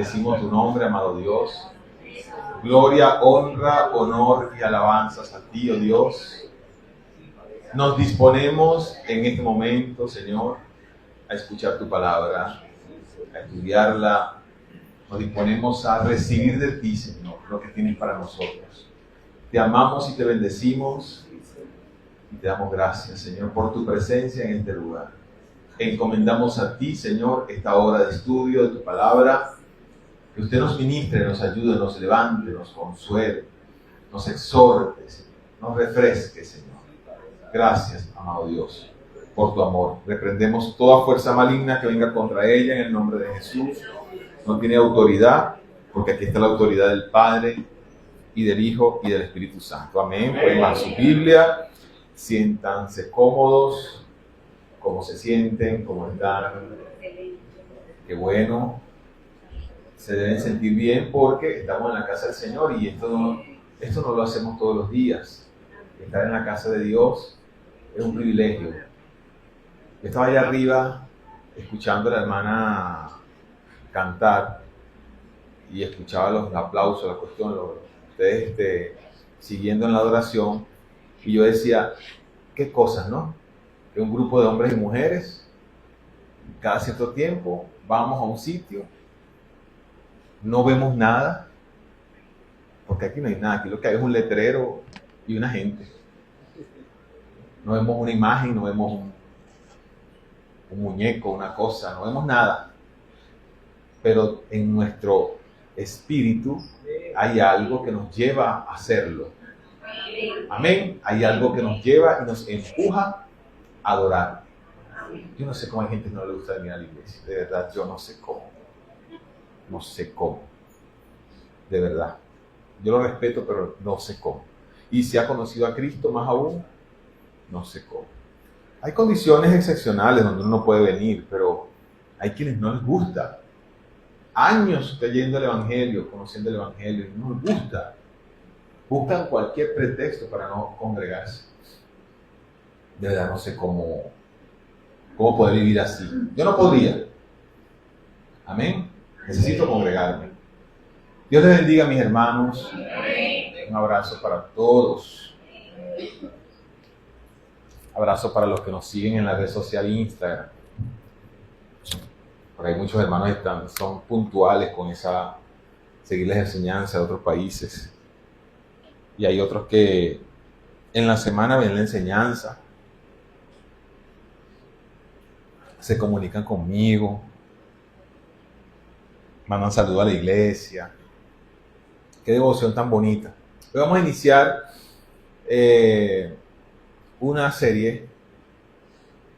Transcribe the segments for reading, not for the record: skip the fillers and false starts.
bendecimos tu nombre, amado Dios. Gloria, honra, honor y alabanzas a ti, oh Dios. Nos disponemos en este momento, Señor, a escuchar tu palabra, a estudiarla. Nos disponemos a recibir de ti, Señor, lo que tienes para nosotros. Te amamos y te bendecimos y te damos gracias, Señor, por tu presencia en este lugar. Encomendamos a ti, Señor, esta hora de estudio de tu palabra. Que usted nos ministre, nos ayude, nos levante, nos consuele, nos exhorte, Señor, nos refresque, Señor. Gracias, amado Dios, por tu amor. Reprendemos toda fuerza maligna que venga contra ella en el nombre de Jesús. No tiene autoridad, porque aquí está la autoridad del Padre y del Hijo y del Espíritu Santo. Amén. Pueden bajar su Biblia, siéntanse cómodos, cómo se sienten, cómo están. Qué bueno. Se deben sentir bien porque estamos en la casa del Señor y esto no lo hacemos todos los días. Estar en la casa de Dios es un privilegio. Yo estaba allá arriba escuchando a la hermana cantar y escuchaba los aplausos, la cuestión, ustedes siguiendo en la adoración, y yo decía, qué cosas, ¿no? Que un grupo de hombres y mujeres, cada cierto tiempo, vamos a un sitio, no vemos nada, porque aquí no hay nada, aquí lo que hay es un letrero y una gente. No vemos una imagen, no vemos un muñeco, una cosa, no vemos nada. Pero en nuestro espíritu hay algo que nos lleva a hacerlo. Amén. Hay algo que nos lleva y nos empuja a adorar. Yo no sé cómo hay gente que no le gusta venir a la iglesia. De verdad, yo no sé cómo. No sé cómo. De verdad. Yo lo respeto, pero no sé cómo. Y si ha conocido a Cristo más aún, no sé cómo. Hay condiciones excepcionales donde uno no puede venir, pero hay quienes no les gusta. Años usted yendo al Evangelio, conociendo el Evangelio, y no les gusta. Buscan cualquier pretexto para no congregarse. De verdad no sé cómo poder vivir así. Yo no podría. Amén. Necesito congregarme. Dios les bendiga, mis hermanos. Un abrazo para todos. Abrazo para los que nos siguen en la red social Instagram. Por ahí muchos hermanos son puntuales con seguir las enseñanzas de otros países. Y hay otros que en la semana ven la enseñanza, se comunican conmigo, mandan saludos a la iglesia. Qué devoción tan bonita. Hoy vamos a iniciar una serie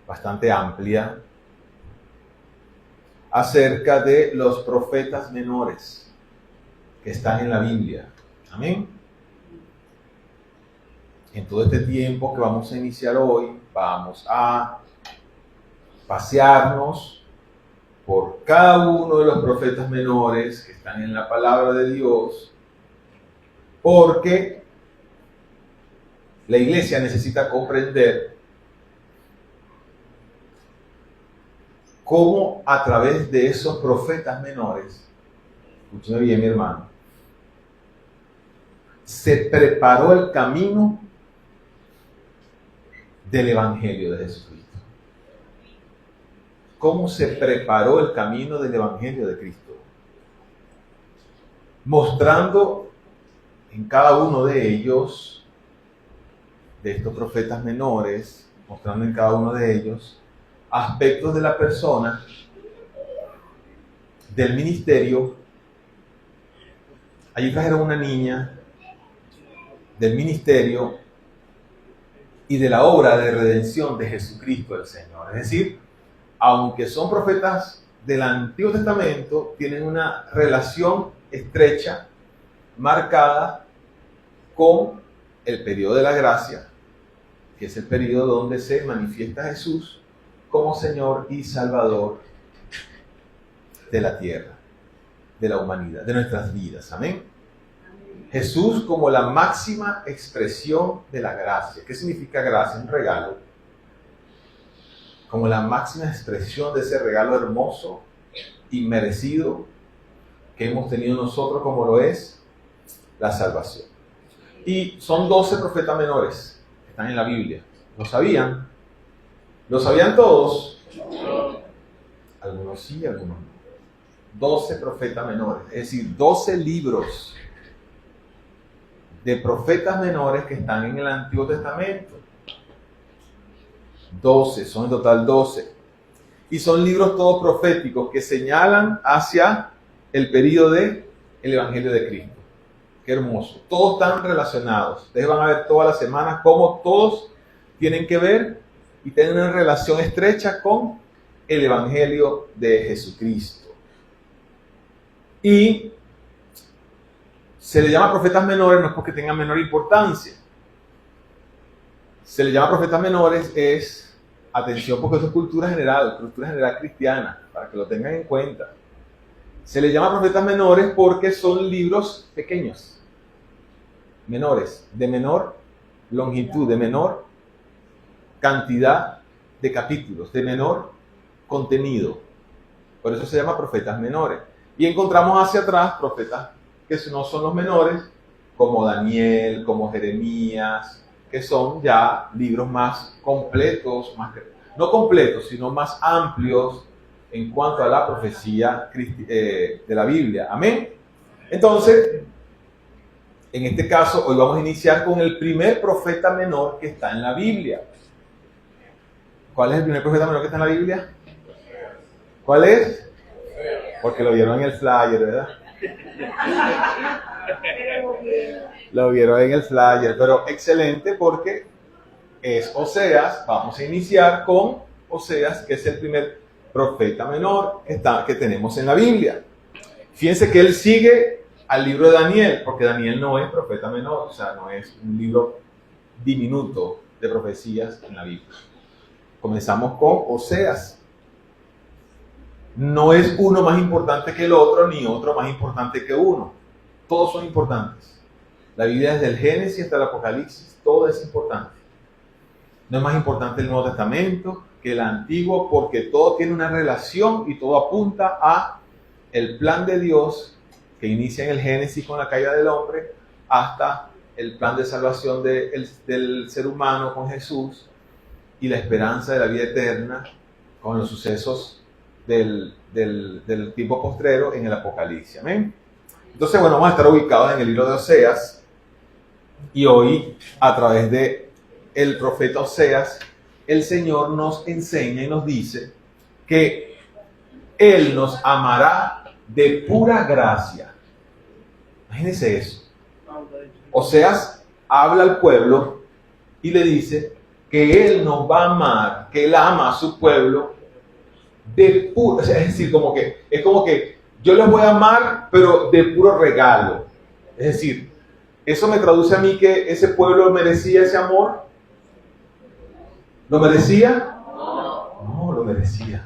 bastante amplia acerca de los profetas menores que están en la Biblia. Amén. En todo este tiempo que vamos a iniciar hoy, vamos a pasearnos por cada uno de los profetas menores que están en la palabra de Dios, porque la iglesia necesita comprender cómo a través de esos profetas menores, escúcheme bien, mi hermano, se preparó el camino del Evangelio de Jesucristo. ¿Cómo se preparó el camino del Evangelio de Cristo? Mostrando en cada uno de ellos, de estos profetas menores, mostrando en cada uno de ellos aspectos de la persona, del ministerio. Allí trajeron una niña del ministerio y de la obra de redención de Jesucristo el Señor. Es decir, aunque son profetas del Antiguo Testamento, tienen una relación estrecha, marcada con el periodo de la gracia, que es el periodo donde se manifiesta Jesús como Señor y Salvador de la tierra, de la humanidad, de nuestras vidas. Amén. Jesús como la máxima expresión de la gracia. ¿Qué significa gracia? Un regalo. Como la máxima expresión de ese regalo hermoso, inmerecido, que hemos tenido nosotros, como lo es la salvación. Y son 12 profetas menores que están en la Biblia. ¿Lo sabían? ¿Lo sabían todos? Algunos sí, algunos no. 12 profetas menores, es decir, 12 libros de profetas menores que están en el Antiguo Testamento. 12, son en total 12. Y son libros todos proféticos que señalan hacia el período del Evangelio de Cristo. Qué hermoso. Todos están relacionados. Ustedes van a ver todas las semanas cómo todos tienen que ver y tienen una relación estrecha con el Evangelio de Jesucristo. Y se le llama profetas menores no es porque tengan menor importancia. Se le llama profetas menores atención, porque eso es cultura general cristiana, para que lo tengan en cuenta. Se le llama profetas menores porque son libros pequeños, menores, de menor longitud, de menor cantidad de capítulos, de menor contenido. Por eso se llama profetas menores. Y encontramos hacia atrás profetas que no son los menores, como Daniel, como Jeremías, que son ya libros más completos, no completos, sino más amplios en cuanto a la profecía de la Biblia. Amén. Entonces, en este caso, hoy vamos a iniciar con el primer profeta menor que está en la Biblia. ¿Cuál es el primer profeta menor que está en la Biblia? ¿Cuál es? Porque lo vieron en el flyer, ¿verdad? Lo vieron en el flyer, pero excelente porque es Oseas. Vamos a iniciar con Oseas, que es el primer profeta menor que tenemos en la Biblia. Fíjense que él sigue al libro de Daniel, porque Daniel no es profeta menor, o sea, no es un libro diminuto de profecías en la Biblia. Comenzamos con Oseas. No es uno más importante que el otro, ni otro más importante que uno. Todos son importantes. La Biblia desde el Génesis hasta el Apocalipsis, todo es importante. No es más importante el Nuevo Testamento que el Antiguo, porque todo tiene una relación y todo apunta a el plan de Dios que inicia en el Génesis con la caída del hombre hasta el plan de salvación del ser humano con Jesús y la esperanza de la vida eterna con los sucesos del tiempo postrero en el Apocalipsis. Amén. Entonces, bueno, vamos a estar ubicados en el libro de Oseas y hoy, a través de el profeta Oseas, el Señor nos enseña y nos dice que Él nos amará de pura gracia. Imagínense eso. Oseas habla al pueblo y le dice que Él nos va a amar, que Él ama a su pueblo de puro, es decir, es como que yo les voy a amar, pero de puro regalo. Es decir, eso me traduce a mí que ese pueblo merecía ese amor. ¿Lo merecía? No lo merecía.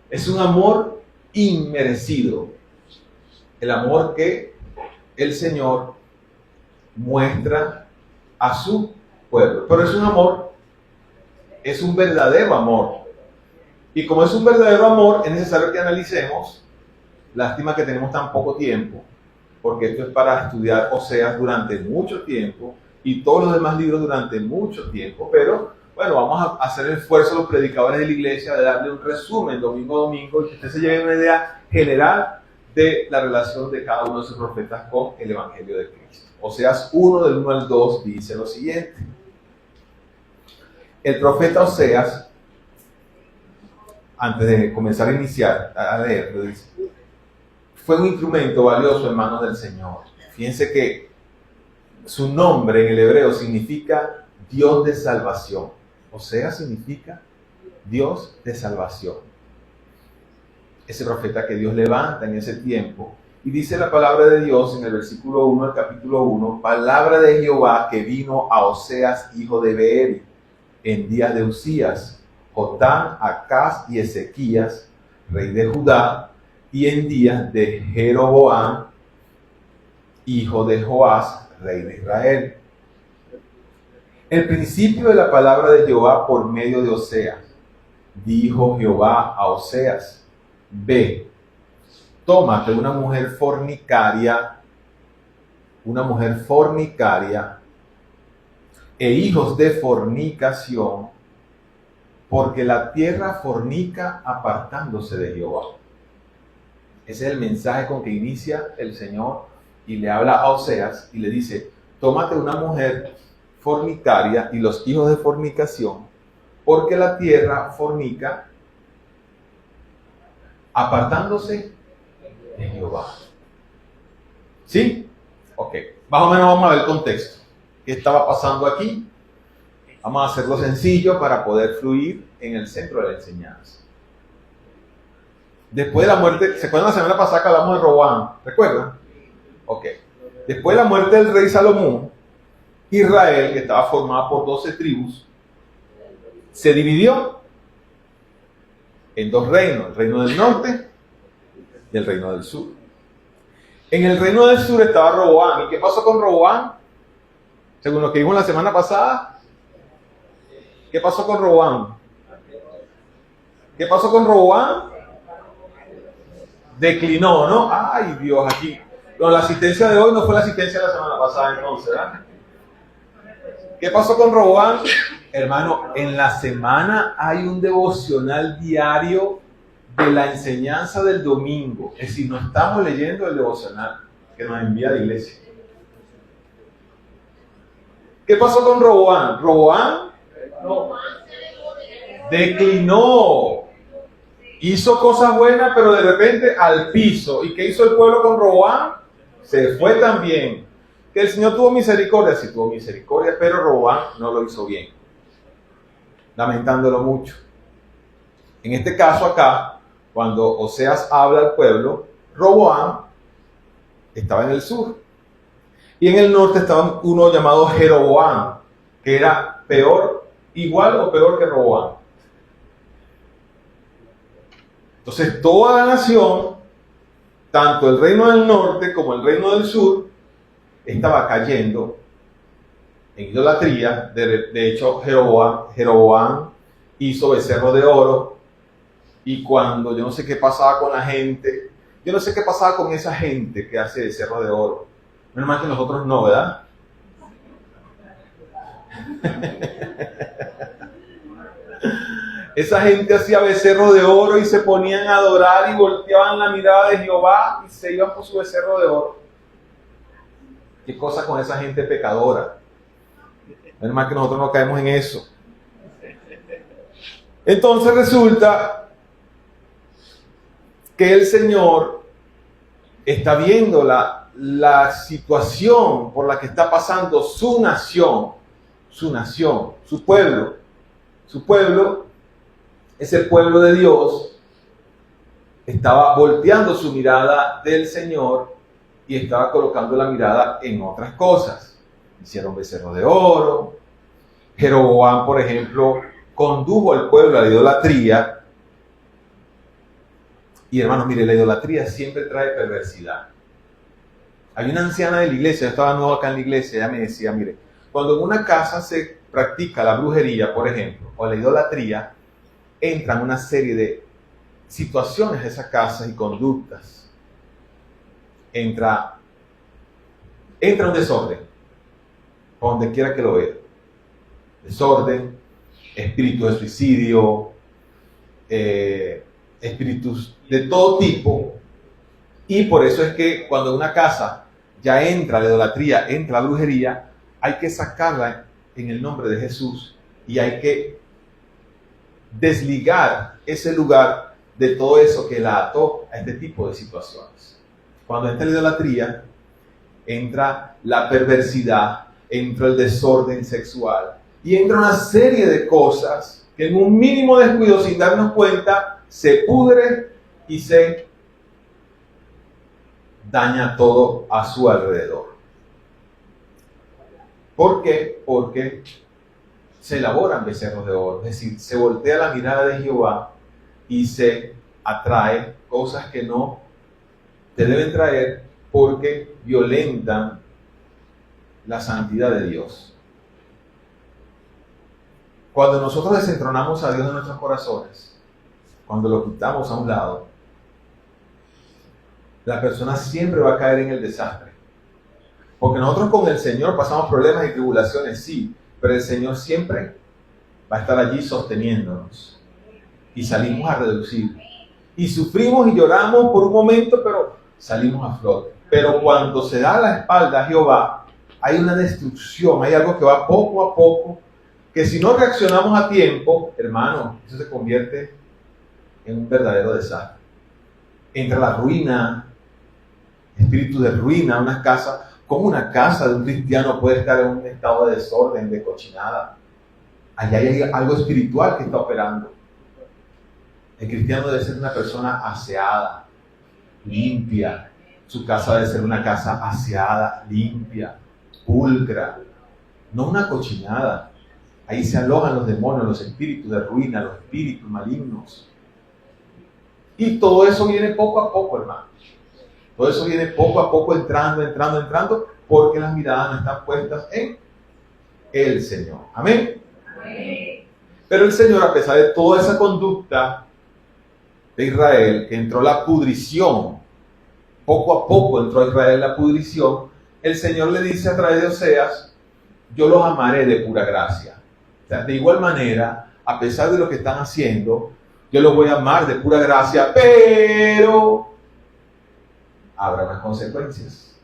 Es un amor inmerecido. El amor que el Señor muestra a su pueblo. Pero es un amor, es un verdadero amor. Y como es un verdadero amor, es necesario que analicemos. Lástima que tenemos tan poco tiempo, porque esto es para estudiar Oseas durante mucho tiempo y todos los demás libros durante mucho tiempo. Pero bueno, vamos a hacer el esfuerzo los predicadores de la iglesia de darle un resumen domingo a domingo y que usted se lleve una idea general de la relación de cada uno de esos profetas con el Evangelio de Cristo. Oseas 1, del 1 al 2, dice lo siguiente. El profeta Oseas, antes de comenzar a iniciar a leer, lo dice, fue un instrumento valioso en manos del Señor. Fíjense que su nombre en el hebreo significa Dios de salvación. Oseas significa Dios de salvación. Ese profeta que Dios levanta en ese tiempo. Y dice la palabra de Dios en el versículo 1 del capítulo 1, palabra de Jehová que vino a Oseas, hijo de Beeri, en días de Usías, Jotam, Acaz y Ezequías, rey de Judá, y en días de Jeroboam, hijo de Joás, rey de Israel. El principio de la palabra de Jehová por medio de Oseas. Dijo Jehová a Oseas, ve, tómate una mujer fornicaria e hijos de fornicación, porque la tierra fornica apartándose de Jehová. Ese es el mensaje con que inicia el Señor y le habla a Oseas y le dice, tómate una mujer fornicaria y los hijos de fornicación, porque la tierra fornica apartándose de Jehová. ¿Sí? Ok. Más o menos vamos a ver el contexto. ¿Qué estaba pasando aquí? Vamos a hacerlo sencillo para poder fluir en el centro de la enseñanza. Después de la muerte, ¿se acuerdan la semana pasada que hablamos de Roboam? ¿Recuerdan? Ok. Después de la muerte del rey Salomón, Israel, que estaba formada por 12 tribus, se dividió en dos reinos, el reino del norte y el reino del sur. En el reino del sur estaba Roboam. ¿Y qué pasó con Roboam? Según lo que vimos la semana pasada, ¿qué pasó con Roboam? ¿Qué pasó con Roboam? Declinó, ¿no? Ay, Dios, aquí. No, la asistencia de hoy no fue la asistencia de la semana pasada, entonces, ¿verdad? ¿Qué pasó con Roboam? Hermano, en la semana hay un devocional diario de la enseñanza del domingo. Es decir, no estamos leyendo el devocional que nos envía la iglesia. ¿Qué pasó con Roboam? Roboam declinó. Hizo cosas buenas, pero de repente al piso. ¿Y qué hizo el pueblo con Roboam? Se fue también. Que el Señor tuvo misericordia, sí tuvo misericordia, pero Roboam no lo hizo bien, lamentándolo mucho. En este caso acá, cuando Oseas habla al pueblo, Roboam estaba en el sur. Y en el norte estaba uno llamado Jeroboam, que era peor, igual o peor que Roboam. Entonces toda la nación, tanto el reino del norte como el reino del sur, estaba cayendo en idolatría. De hecho, Jeroboam hizo becerro de oro. Y cuando yo no sé qué pasaba con la gente, yo no sé qué pasaba con esa gente que hace becerro de oro. Menos mal que nosotros no, ¿verdad? Esa gente hacía becerro de oro y se ponían a adorar y volteaban la mirada de Jehová y se iban por su becerro de oro. ¿Qué cosa con esa gente pecadora? Menos mal que nosotros no caemos en eso. Entonces resulta que el Señor está viendo la situación por la que está pasando su nación, su pueblo. Su pueblo es el pueblo de Dios. Estaba volteando su mirada del Señor y estaba colocando la mirada en otras cosas. Hicieron becerro de oro. Jeroboam, por ejemplo, condujo al pueblo a la idolatría. Y hermanos, mire, la idolatría siempre trae perversidad. Hay una anciana de la iglesia, yo estaba nuevo acá en la iglesia, ella me decía, mire, cuando en una casa se practica la brujería, por ejemplo, o la idolatría, entran una serie de situaciones de esa casa y conductas. Entra un desorden, por donde quiera que lo vea. Desorden, espíritu de suicidio, espíritus de todo tipo. Y por eso es que cuando en una casa ya entra la idolatría, entra la brujería, hay que sacarla en el nombre de Jesús y hay que desligar ese lugar de todo eso que la ató a este tipo de situaciones. Cuando entra la idolatría, entra la perversidad, entra el desorden sexual y entra una serie de cosas que en un mínimo descuido, sin darnos cuenta, se pudre y se daña todo a su alrededor. ¿Por qué? Porque se elaboran becerros de oro, es decir, se voltea la mirada de Jehová y se atrae cosas que no te deben traer porque violentan la santidad de Dios. Cuando nosotros desentronamos a Dios de nuestros corazones, cuando lo quitamos a un lado, la persona siempre va a caer en el desastre. Porque nosotros con el Señor pasamos problemas y tribulaciones, sí, pero el Señor siempre va a estar allí sosteniéndonos. Y salimos a reducir. Y sufrimos y lloramos por un momento, pero salimos a flote. Pero cuando se da la espalda a Jehová, hay una destrucción, hay algo que va poco a poco, que si no reaccionamos a tiempo, hermano, eso se convierte en un verdadero desastre. Entra la ruina, espíritu de ruina, una casa. ¿Cómo una casa de un cristiano puede estar en un estado de desorden, de cochinada? Allá hay algo espiritual que está operando. El cristiano debe ser una persona aseada, limpia. Su casa debe ser una casa aseada, limpia, pulcra, no una cochinada. Ahí se alojan los demonios, los espíritus de ruina, los espíritus malignos. Y todo eso viene poco a poco, hermano. Todo eso viene poco a poco entrando, porque las miradas no están puestas en el Señor. Amén. Pero el Señor, a pesar de toda esa conducta de Israel, que entró la pudrición, poco a poco entró a Israel la pudrición, el Señor le dice a través de Oseas: yo los amaré de pura gracia. O sea, de igual manera, a pesar de lo que están haciendo, yo los voy a amar de pura gracia, pero habrá unas consecuencias.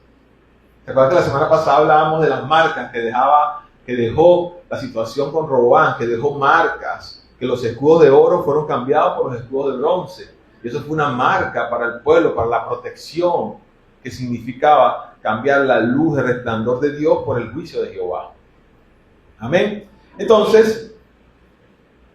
¿Se acuerdan que la semana pasada hablábamos de las marcas que dejó la situación con Roboam, que dejó marcas, que los escudos de oro fueron cambiados por los escudos de bronce? Y eso fue una marca para el pueblo, para la protección, que significaba cambiar la luz de resplandor de Dios por el juicio de Jehová. Amén. Entonces,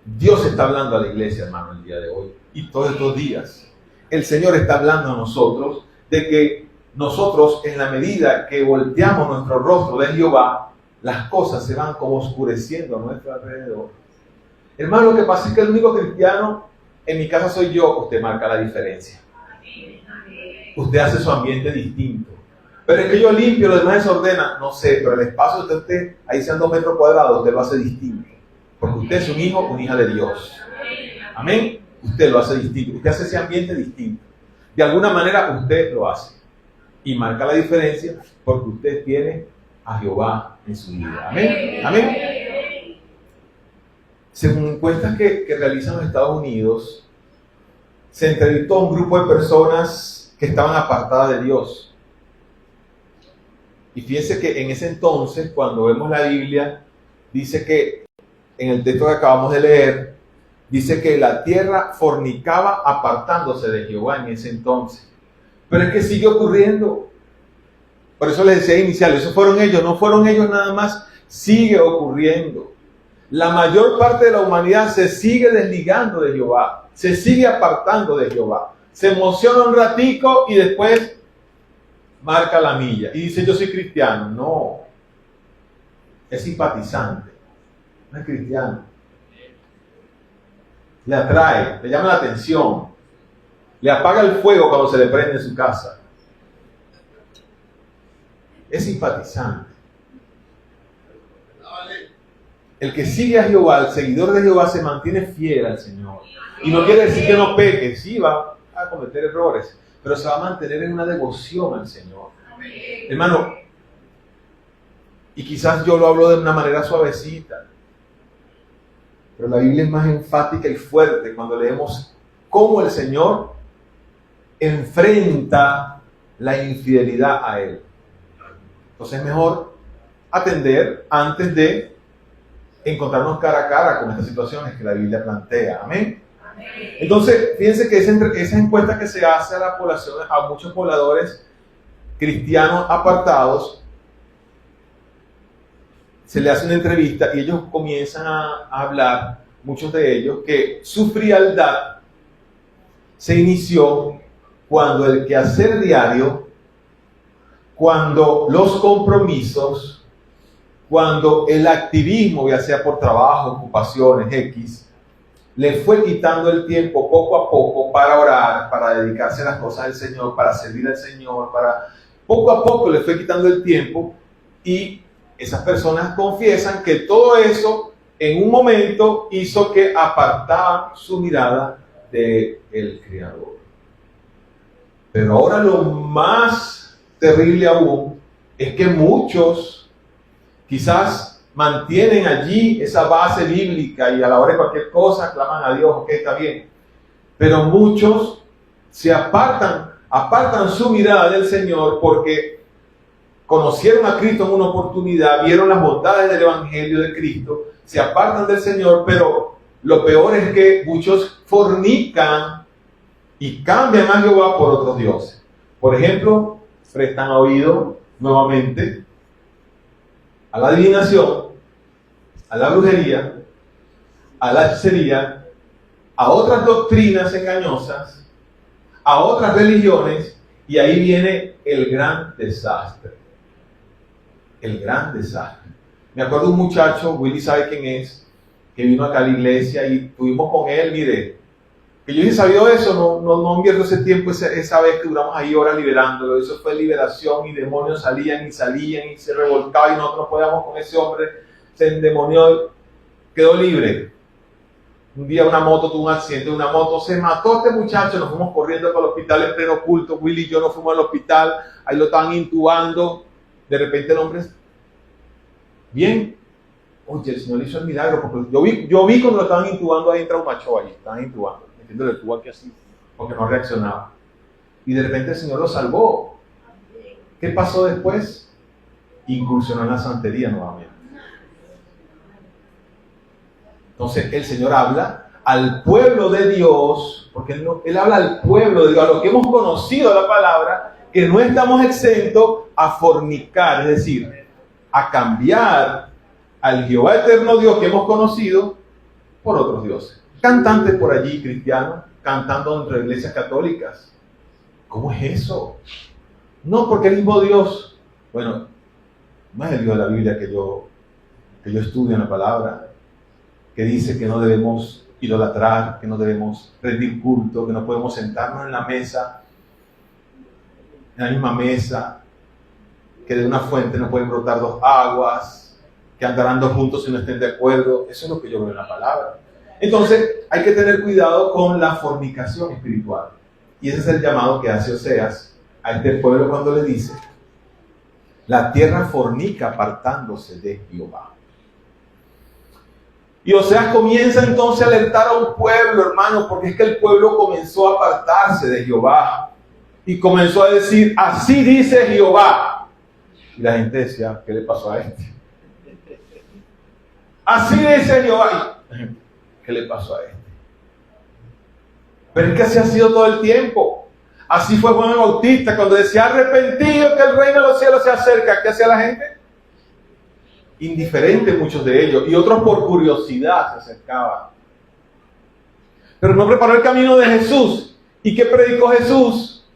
Dios está hablando a la iglesia, hermano, el día de hoy y todos estos días. El Señor está hablando a nosotros de que nosotros, en la medida que volteamos nuestro rostro de Jehová, las cosas se van como oscureciendo a nuestro alrededor. Hermano, lo que pasa es que el único cristiano en mi casa soy yo. Usted marca la diferencia. Usted hace su ambiente distinto. Pero es que yo limpio, los demás desordena. No sé, pero el espacio de usted, ahí sean 2 metros cuadrados, usted lo hace distinto. Porque usted es un hijo, una hija de Dios. Amén. Usted lo hace distinto. Usted hace ese ambiente distinto. De alguna manera usted lo hace. Y marca la diferencia porque usted tiene a Jehová en su vida. Amén. Amén. Según encuestas que realizan los Estados Unidos, se entrevistó a un grupo de personas que estaban apartadas de Dios. Y fíjense que en ese entonces, cuando vemos la Biblia, dice que en el texto que acabamos de leer, dice que la tierra fornicaba apartándose de Jehová en ese entonces. Pero es que sigue ocurriendo. Por eso les decía inicial, esos fueron ellos, no fueron ellos nada más, sigue ocurriendo. La mayor parte de la humanidad se sigue desligando de Jehová, se sigue apartando de Jehová. Se emociona un ratico y después marca la milla. Y dice, yo soy cristiano. No, es simpatizante, no es cristiano. Le atrae, le llama la atención, le apaga el fuego cuando se le prende en su casa. Es simpatizante. El que sigue a Jehová, el seguidor de Jehová, se mantiene fiel al Señor. Y no quiere decir que no peque, sí va a cometer errores, pero se va a mantener en una devoción al Señor. Hermano, y quizás yo lo hablo de una manera suavecita, pero la Biblia es más enfática y fuerte cuando leemos cómo el Señor enfrenta la infidelidad a Él. Entonces es mejor atender antes de encontrarnos cara a cara con estas situaciones que la Biblia plantea. Amén. Entonces, fíjense que esa encuesta que se hace a la población, a muchos pobladores cristianos apartados, se le hace una entrevista y ellos comienzan a hablar, muchos de ellos, que su frialdad se inició cuando el quehacer diario, cuando los compromisos, cuando el activismo, ya sea por trabajo, ocupaciones, X, le fue quitando el tiempo poco a poco para orar, para dedicarse a las cosas del Señor, para servir al Señor, poco a poco le fue quitando el tiempo, y esas personas confiesan que todo eso en un momento hizo que apartaban su mirada del Creador. Pero ahora lo más terrible aún es que muchos quizás mantienen allí esa base bíblica y a la hora de cualquier cosa claman a Dios, ok, está bien. Pero muchos se apartan su mirada del Señor porque conocieron a Cristo en una oportunidad, vieron las bondades del Evangelio de Cristo, se apartan del Señor, pero lo peor es que muchos fornican y cambian a Jehová por otros dioses. Por ejemplo, prestan oído nuevamente a la adivinación, a la brujería, a la hechicería, a otras doctrinas engañosas, a otras religiones, y ahí viene el gran desastre. El gran desastre. Me acuerdo de un muchacho, Willy sabe quién es, que vino acá a la iglesia y estuvimos con él, mire, que yo hubiese sabido eso, no invierto ese tiempo, esa vez que duramos ahí horas liberándolo. Eso fue liberación y demonios salían y se revolcaban y nosotros no podíamos con ese hombre, se endemonió, quedó libre. Un día una moto tuvo un accidente, una moto se mató este muchacho, nos fuimos corriendo para el hospital en pleno culto, Willy y yo nos fuimos al hospital, ahí lo estaban intubando, de repente el hombre, bien, oye, el Señor hizo el milagro, porque yo vi cuando lo estaban intubando ahí en Traumacho, ahí estaban intubando, metiéndole el tubo aquí así, porque no reaccionaba. Y de repente el Señor lo salvó. ¿Qué pasó después? Incursionó en la santería nuevamente. Entonces el Señor habla al pueblo de Dios, porque Él habla al pueblo de Dios, a lo que hemos conocido la palabra, que no estamos exentos a fornicar, es decir, a cambiar al Jehová eterno Dios que hemos conocido por otros dioses. Cantantes por allí, cristianos, cantando dentro de iglesias católicas. ¿Cómo es eso? No, porque el mismo Dios, bueno, no es el Dios de la Biblia que yo estudio en la palabra, que dice que no debemos idolatrar, que no debemos rendir culto, que no podemos sentarnos en la misma mesa, que de una fuente no pueden brotar dos aguas, que andarán dos juntos si no estén de acuerdo. Eso es lo que yo veo en la palabra. Entonces hay que tener cuidado con la fornicación espiritual. Y ese es el llamado que hace Oseas a este pueblo cuando le dice: la tierra fornica apartándose de Jehová. Y Oseas comienza entonces a alertar a un pueblo, hermano, porque es que el pueblo comenzó a apartarse de Jehová. Y comenzó a decir: así dice Jehová. Y la gente decía: ¿qué le pasó a este? Así dice Jehová. ¿Qué le pasó a este? Pero es que así ha sido todo el tiempo. Así fue Juan el Bautista cuando decía: arrepentido que el reino de los cielos se acerca. ¿Qué hacía la gente? Indiferente muchos de ellos, y otros por curiosidad se acercaban. Pero no preparó el camino de Jesús. ¿Y qué predicó Jesús?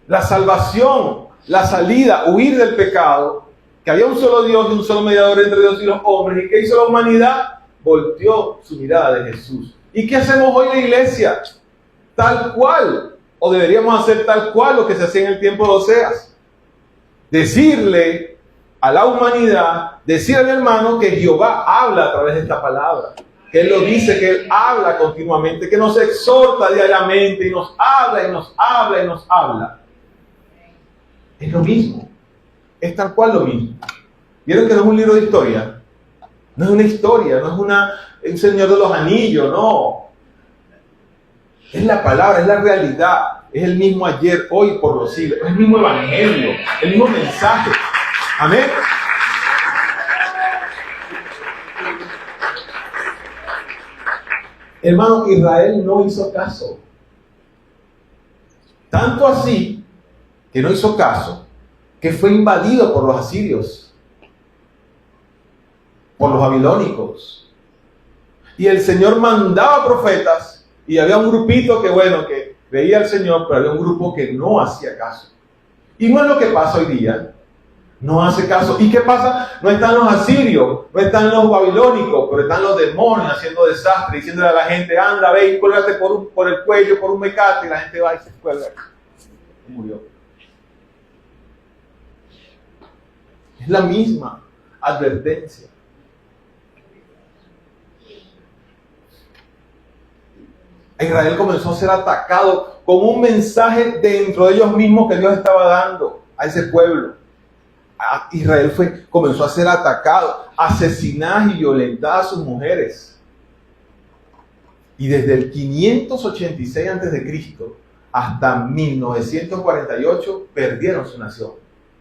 La salvación, la salida, huir del pecado, que había un solo Dios y un solo mediador entre Dios y los hombres. ¿Y qué hizo la humanidad? Volteó su mirada de Jesús. ¿Y qué hacemos hoy en la iglesia? Tal cual, o deberíamos hacer tal cual lo que se hacía en el tiempo de Oseas. Decirle a la humanidad, decirle al hermano que Jehová habla a través de esta palabra. Que Él lo dice, que Él habla continuamente, que nos exhorta diariamente y nos habla y nos habla y nos habla. Es lo mismo. Es tal cual lo mismo. ¿Vieron que no es un libro de historia? No es una historia, no es un Señor de los Anillos, no. Es la palabra, es la realidad. Es el mismo ayer, hoy, por los siglos. Es el mismo evangelio, el mismo mensaje. Amén. Hermano, Israel no hizo caso. Tanto así que no hizo caso, que fue invadido por los asirios, por los babilónicos. Y el Señor mandaba profetas, y había un grupito que veía al Señor, pero había un grupo que no hacía caso. Y no es lo que pasa hoy día. No hace caso. ¿Y qué pasa? No están los asirios, no están los babilónicos, pero están los demonios haciendo desastre, diciéndole a la gente: anda, ve y cuélgate por el cuello, por un mecate, y la gente va y se cuelga. Murió. Es la misma advertencia. Israel comenzó a ser atacado con un mensaje dentro de ellos mismos que Dios estaba dando a ese pueblo. Israel comenzó a ser atacado, asesinadas y violentadas a sus mujeres. Y desde el 586 a.C. hasta 1948 perdieron su nación.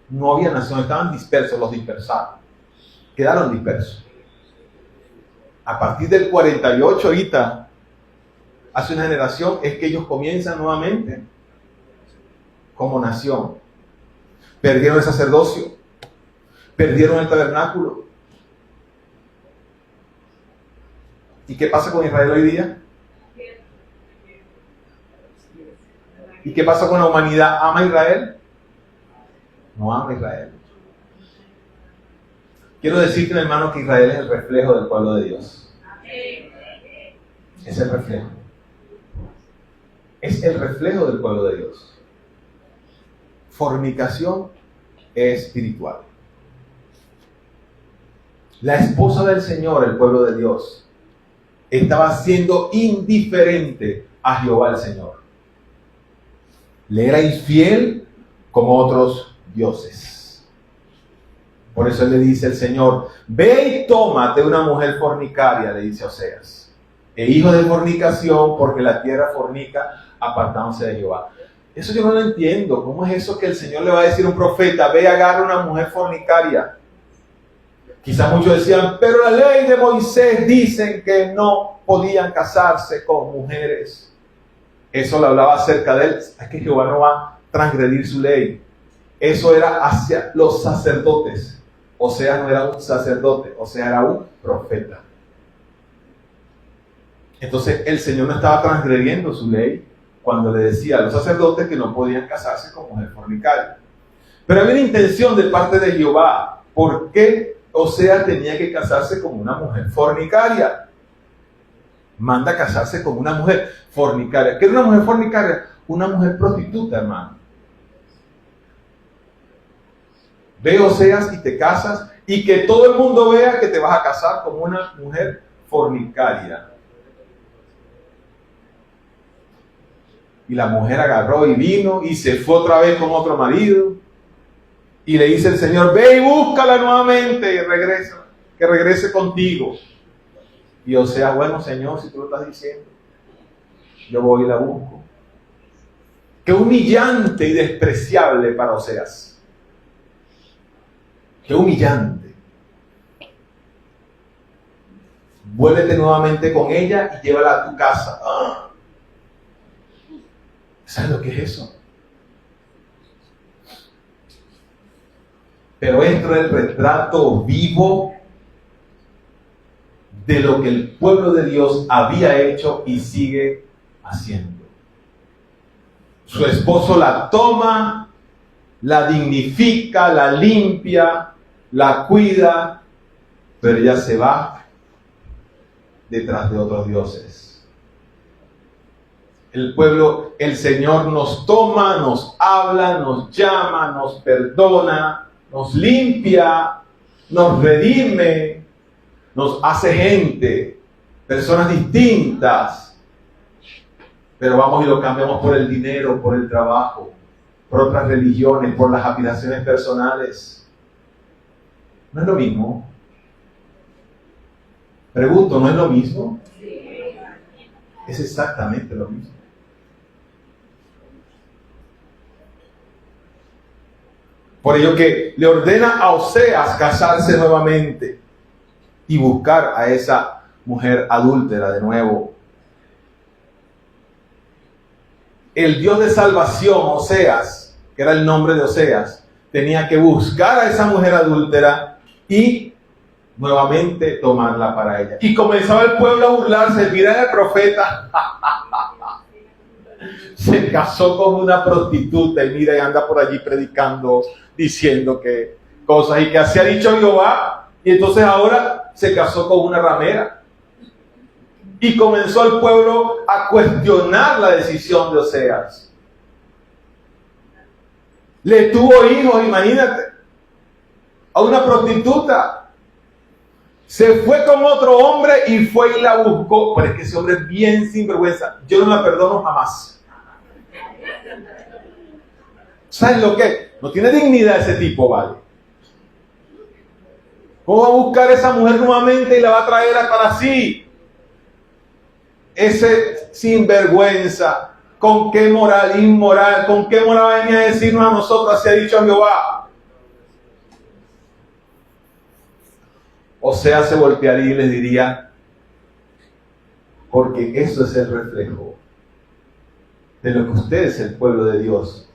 No había nación, estaban dispersos, los dispersaron. Quedaron dispersos. A partir del 48 ahorita, hace una generación, es que ellos comienzan nuevamente como nación. Perdieron el sacerdocio, perdieron el tabernáculo. ¿Y qué pasa con Israel hoy día? ¿Y qué pasa con la humanidad? ¿Ama a Israel? No ama a Israel. Quiero decirte, hermano, que Israel es el reflejo del pueblo de Dios. Es el reflejo. Es el reflejo del pueblo de Dios. Fornicación espiritual. La esposa del Señor, el pueblo de Dios, estaba siendo indiferente a Jehová el Señor. Le era infiel como otros dioses. Por eso le dice el Señor: ve y tómate una mujer fornicaria, le dice Oseas, e hijo de fornicación, porque la tierra fornica, apartándose de Jehová. Eso yo no lo entiendo. ¿Cómo es eso que el Señor le va a decir a un profeta: ve y agarra una mujer fornicaria? Quizás muchos decían: pero la ley de Moisés dicen que no podían casarse con mujeres. Eso le hablaba acerca de él. Es que Jehová no va a transgredir su ley. Eso era hacia los sacerdotes. Oseas no era un sacerdote, Oseas era un profeta. Entonces el Señor no estaba transgrediendo su ley cuando le decía a los sacerdotes que no podían casarse con mujer fornicaria. Pero había una intención de parte de Jehová. ¿Por qué Oseas tenía que casarse con una mujer fornicaria? Manda a casarse con una mujer fornicaria. ¿Qué es una mujer fornicaria? Una mujer prostituta, hermano. Ve, Oseas, y te casas, y que todo el mundo vea que te vas a casar con una mujer fornicaria. Y la mujer agarró y vino y se fue otra vez con otro marido. Y le dice el Señor: ve y búscala nuevamente y regresa, que regrese contigo. Y Oseas: bueno, Señor, si tú lo estás diciendo, yo voy y la busco. Qué humillante y despreciable para Oseas. Qué humillante. Vuélvete nuevamente con ella y llévala a tu casa. ¡Ah! ¿Sabes lo que es eso? Pero esto es el retrato vivo de lo que el pueblo de Dios había hecho y sigue haciendo. Su esposo la toma, la dignifica, la limpia, la cuida, pero ella se va detrás de otros dioses. El pueblo, el Señor nos toma, nos habla, nos llama, nos perdona, nos limpia, nos redime, nos hace gente, personas distintas, pero vamos y lo cambiamos por el dinero, por el trabajo, por otras religiones, por las aspiraciones personales. ¿No es lo mismo? Pregunto, ¿no es lo mismo? Es exactamente lo mismo. Por ello que le ordena a Oseas casarse nuevamente y buscar a esa mujer adúltera de nuevo. El Dios de salvación, Oseas, que era el nombre de Oseas, tenía que buscar a esa mujer adúltera y nuevamente tomarla para ella. Y comenzaba el pueblo a burlarse. Mira el profeta. Se casó con una prostituta y mira, y anda por allí predicando, diciendo que cosas y que así ha dicho Jehová. Y entonces ahora se casó con una ramera. Y comenzó el pueblo a cuestionar la decisión de Oseas. Le tuvo hijos, imagínate, a una prostituta. Se fue con otro hombre y fue y la buscó. Pero es que ese hombre es bien sinvergüenza. Yo no la perdono jamás. ¿Sabes lo que es? No tiene dignidad ese tipo, ¿vale? ¿Cómo va a buscar a esa mujer nuevamente y la va a traer para sí? Ese sinvergüenza, ¿con qué moral inmoral? ¿Con qué moral venía a decirnos a nosotros? Así ha dicho Jehová. O sea, se voltearía y les diría, porque eso es el reflejo de lo que ustedes, el pueblo de Dios,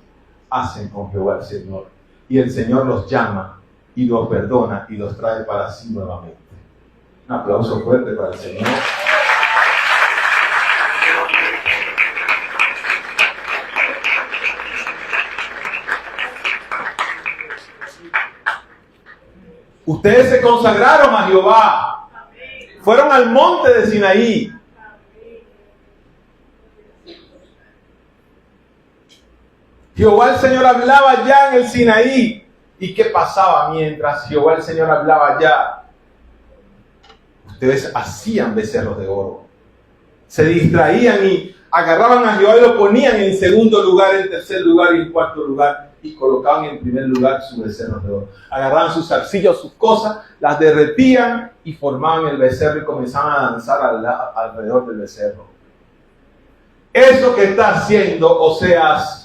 hacen con Jehová el Señor. Y el Señor los llama y los perdona y los trae para sí nuevamente. Un aplauso fuerte para el Señor. Ustedes se consagraron a Jehová. Fueron al monte de Sinaí. Jehová el Señor hablaba ya en el Sinaí. ¿Y qué pasaba mientras Jehová el Señor hablaba ya? Ustedes hacían becerros de oro. Se distraían y agarraban a Jehová y lo ponían en segundo lugar, en tercer lugar y en cuarto lugar. Y colocaban en primer lugar sus becerros de oro. Agarraban sus zarcillos, sus cosas, las derretían y formaban el becerro y comenzaban a danzar alrededor del becerro. Eso que está haciendo Oseas,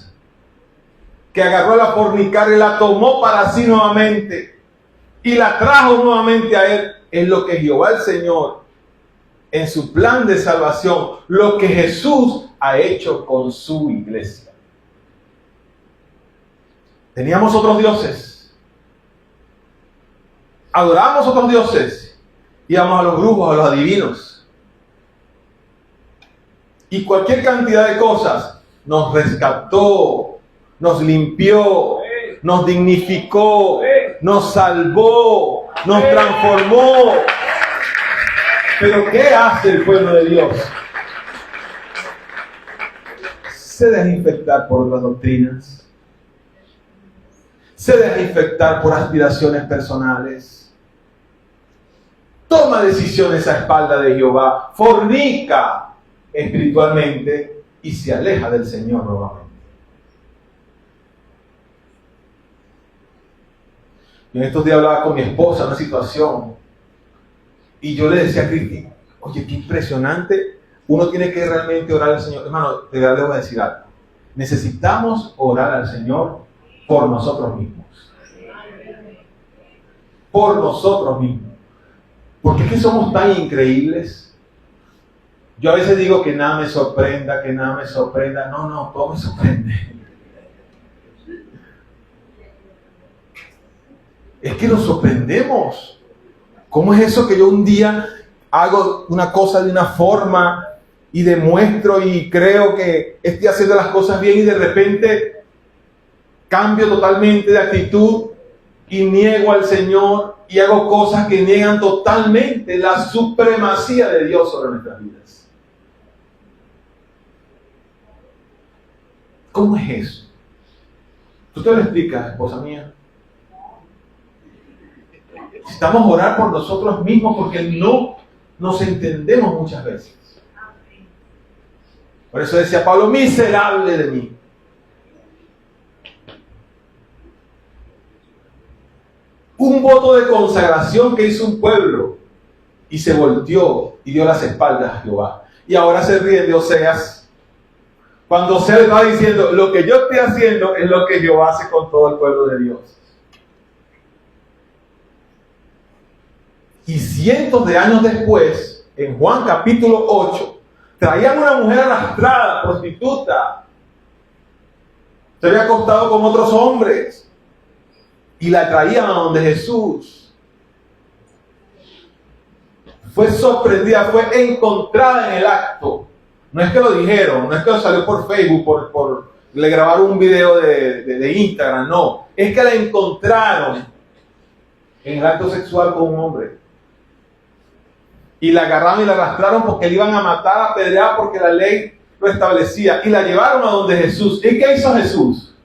que agarró a la fornicaria y la tomó para sí nuevamente y la trajo nuevamente a él, es lo que Jehová el Señor, en su plan de salvación, lo que Jesús ha hecho con su iglesia. Teníamos otros dioses, adorábamos otros dioses, íbamos a los brujos, a los adivinos, y cualquier cantidad de cosas nos rescató, nos limpió, nos dignificó, nos salvó, nos transformó. Pero ¿qué hace el pueblo de Dios? Se deja infectar por las doctrinas, se deja infectar por aspiraciones personales, toma decisiones a espalda de Jehová, fornica espiritualmente y se aleja del Señor nuevamente. Y en estos días hablaba con mi esposa una situación y yo le decía a Cristi, oye, qué impresionante, uno tiene que realmente orar al Señor. Hermano, te voy a decir algo, necesitamos orar al Señor por nosotros mismos. Por nosotros mismos. Porque es que somos tan increíbles. Yo a veces digo que nada me sorprenda, que nada me sorprenda. No, todo me sorprende. Es que nos sorprendemos. ¿Cómo es eso que yo un día hago una cosa de una forma y demuestro y creo que estoy haciendo las cosas bien y de repente cambio totalmente de actitud y niego al Señor y hago cosas que niegan totalmente la supremacía de Dios sobre nuestras vidas? ¿Cómo es eso? ¿Tú te lo explicas, esposa mía? Necesitamos orar por nosotros mismos porque no nos entendemos muchas veces. Por eso decía Pablo, miserable de mí. Un voto de consagración que hizo un pueblo y se volteó y dio las espaldas a Jehová. Y ahora se ríen de Oseas. Cuando Oseas va diciendo, lo que yo estoy haciendo es lo que Jehová hace con todo el pueblo de Dios. Y cientos de años después, en Juan capítulo 8, traían una mujer arrastrada, prostituta. Se había acostado con otros hombres. Y la traían a donde Jesús. Fue sorprendida, fue encontrada en el acto. No es que lo dijeron, no es que lo salió por Facebook, le grabaron un video de Instagram, no. Es que la encontraron en el acto sexual con un hombre. Y la agarraron y la arrastraron porque le iban a matar, a apedrear, porque la ley lo establecía. Y la llevaron a donde Jesús. ¿Y qué hizo Jesús?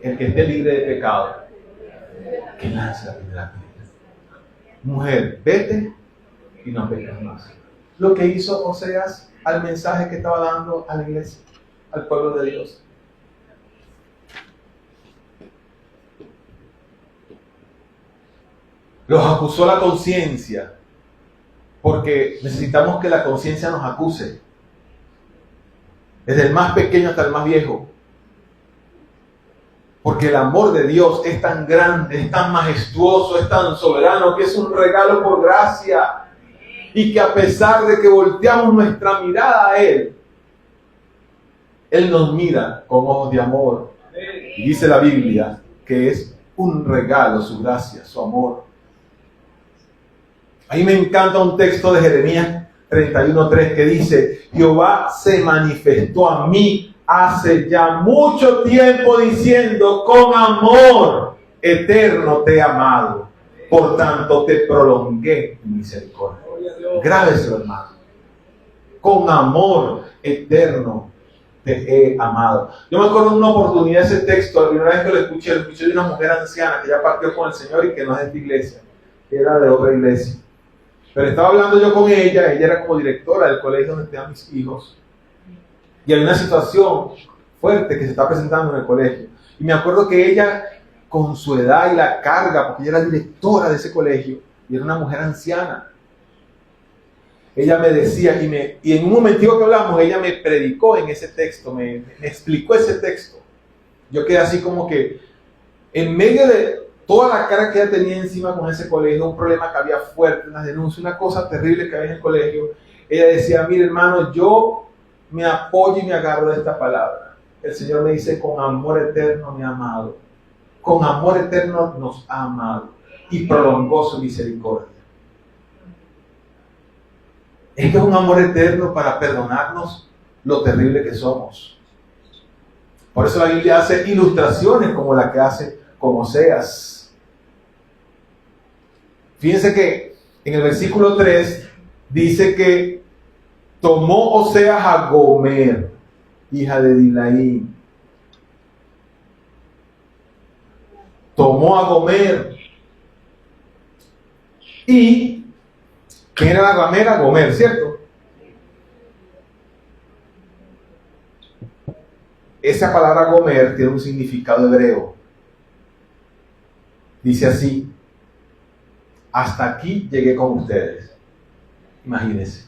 El que esté libre de pecado, que lance la primera piedra. Mujer, vete y no peques más. Lo que hizo Oseas al mensaje que estaba dando a la iglesia, al pueblo de Dios. Los acusó la conciencia, porque necesitamos que la conciencia nos acuse, desde el más pequeño hasta el más viejo. Porque el amor de Dios es tan grande, es tan majestuoso, es tan soberano, que es un regalo por gracia. Y que a pesar de que volteamos nuestra mirada a Él, Él nos mira con ojos de amor. Y dice la Biblia que es un regalo su gracia, su amor. A mí me encanta un texto de Jeremías 31:3 que dice: Jehová se manifestó a mí hace ya mucho tiempo diciendo, con amor eterno te he amado, por tanto te prolongué mi misericordia. Grábeselo, hermano. Con amor eterno te he amado. Yo me acuerdo de una oportunidad ese texto, la primera vez que lo escuché de una mujer anciana que ya partió con el Señor y que no es de esta iglesia, que era de otra iglesia. Pero estaba hablando yo con ella era como directora del colegio donde tenían mis hijos. Y hay una situación fuerte que se está presentando en el colegio. Y me acuerdo que ella, con su edad y la carga, porque ella era directora de ese colegio, y era una mujer anciana, ella me decía, y en un momentico que hablamos, ella me predicó en ese texto, me explicó ese texto. Yo quedé así como que, en medio de toda la carga que ella tenía encima con ese colegio, un problema que había fuerte, una denuncia, una cosa terrible que había en el colegio, ella decía: mire, hermano, yo me apoyo y me agarro de esta palabra. El Señor me dice: con amor eterno me ha amado. Con amor eterno nos ha amado y prolongó su misericordia. Esto es un amor eterno para perdonarnos lo terrible que somos. Por eso la Biblia hace ilustraciones como la que hace con Oseas. Fíjense que en el versículo 3 dice que tomó Oseas a Gomer, hija de Dilaim. Tomó a Gomer. ¿Y quién era la ramera? Gomer, ¿cierto? Esa palabra Gomer tiene un significado hebreo. Dice así: hasta aquí llegué con ustedes. Imagínense.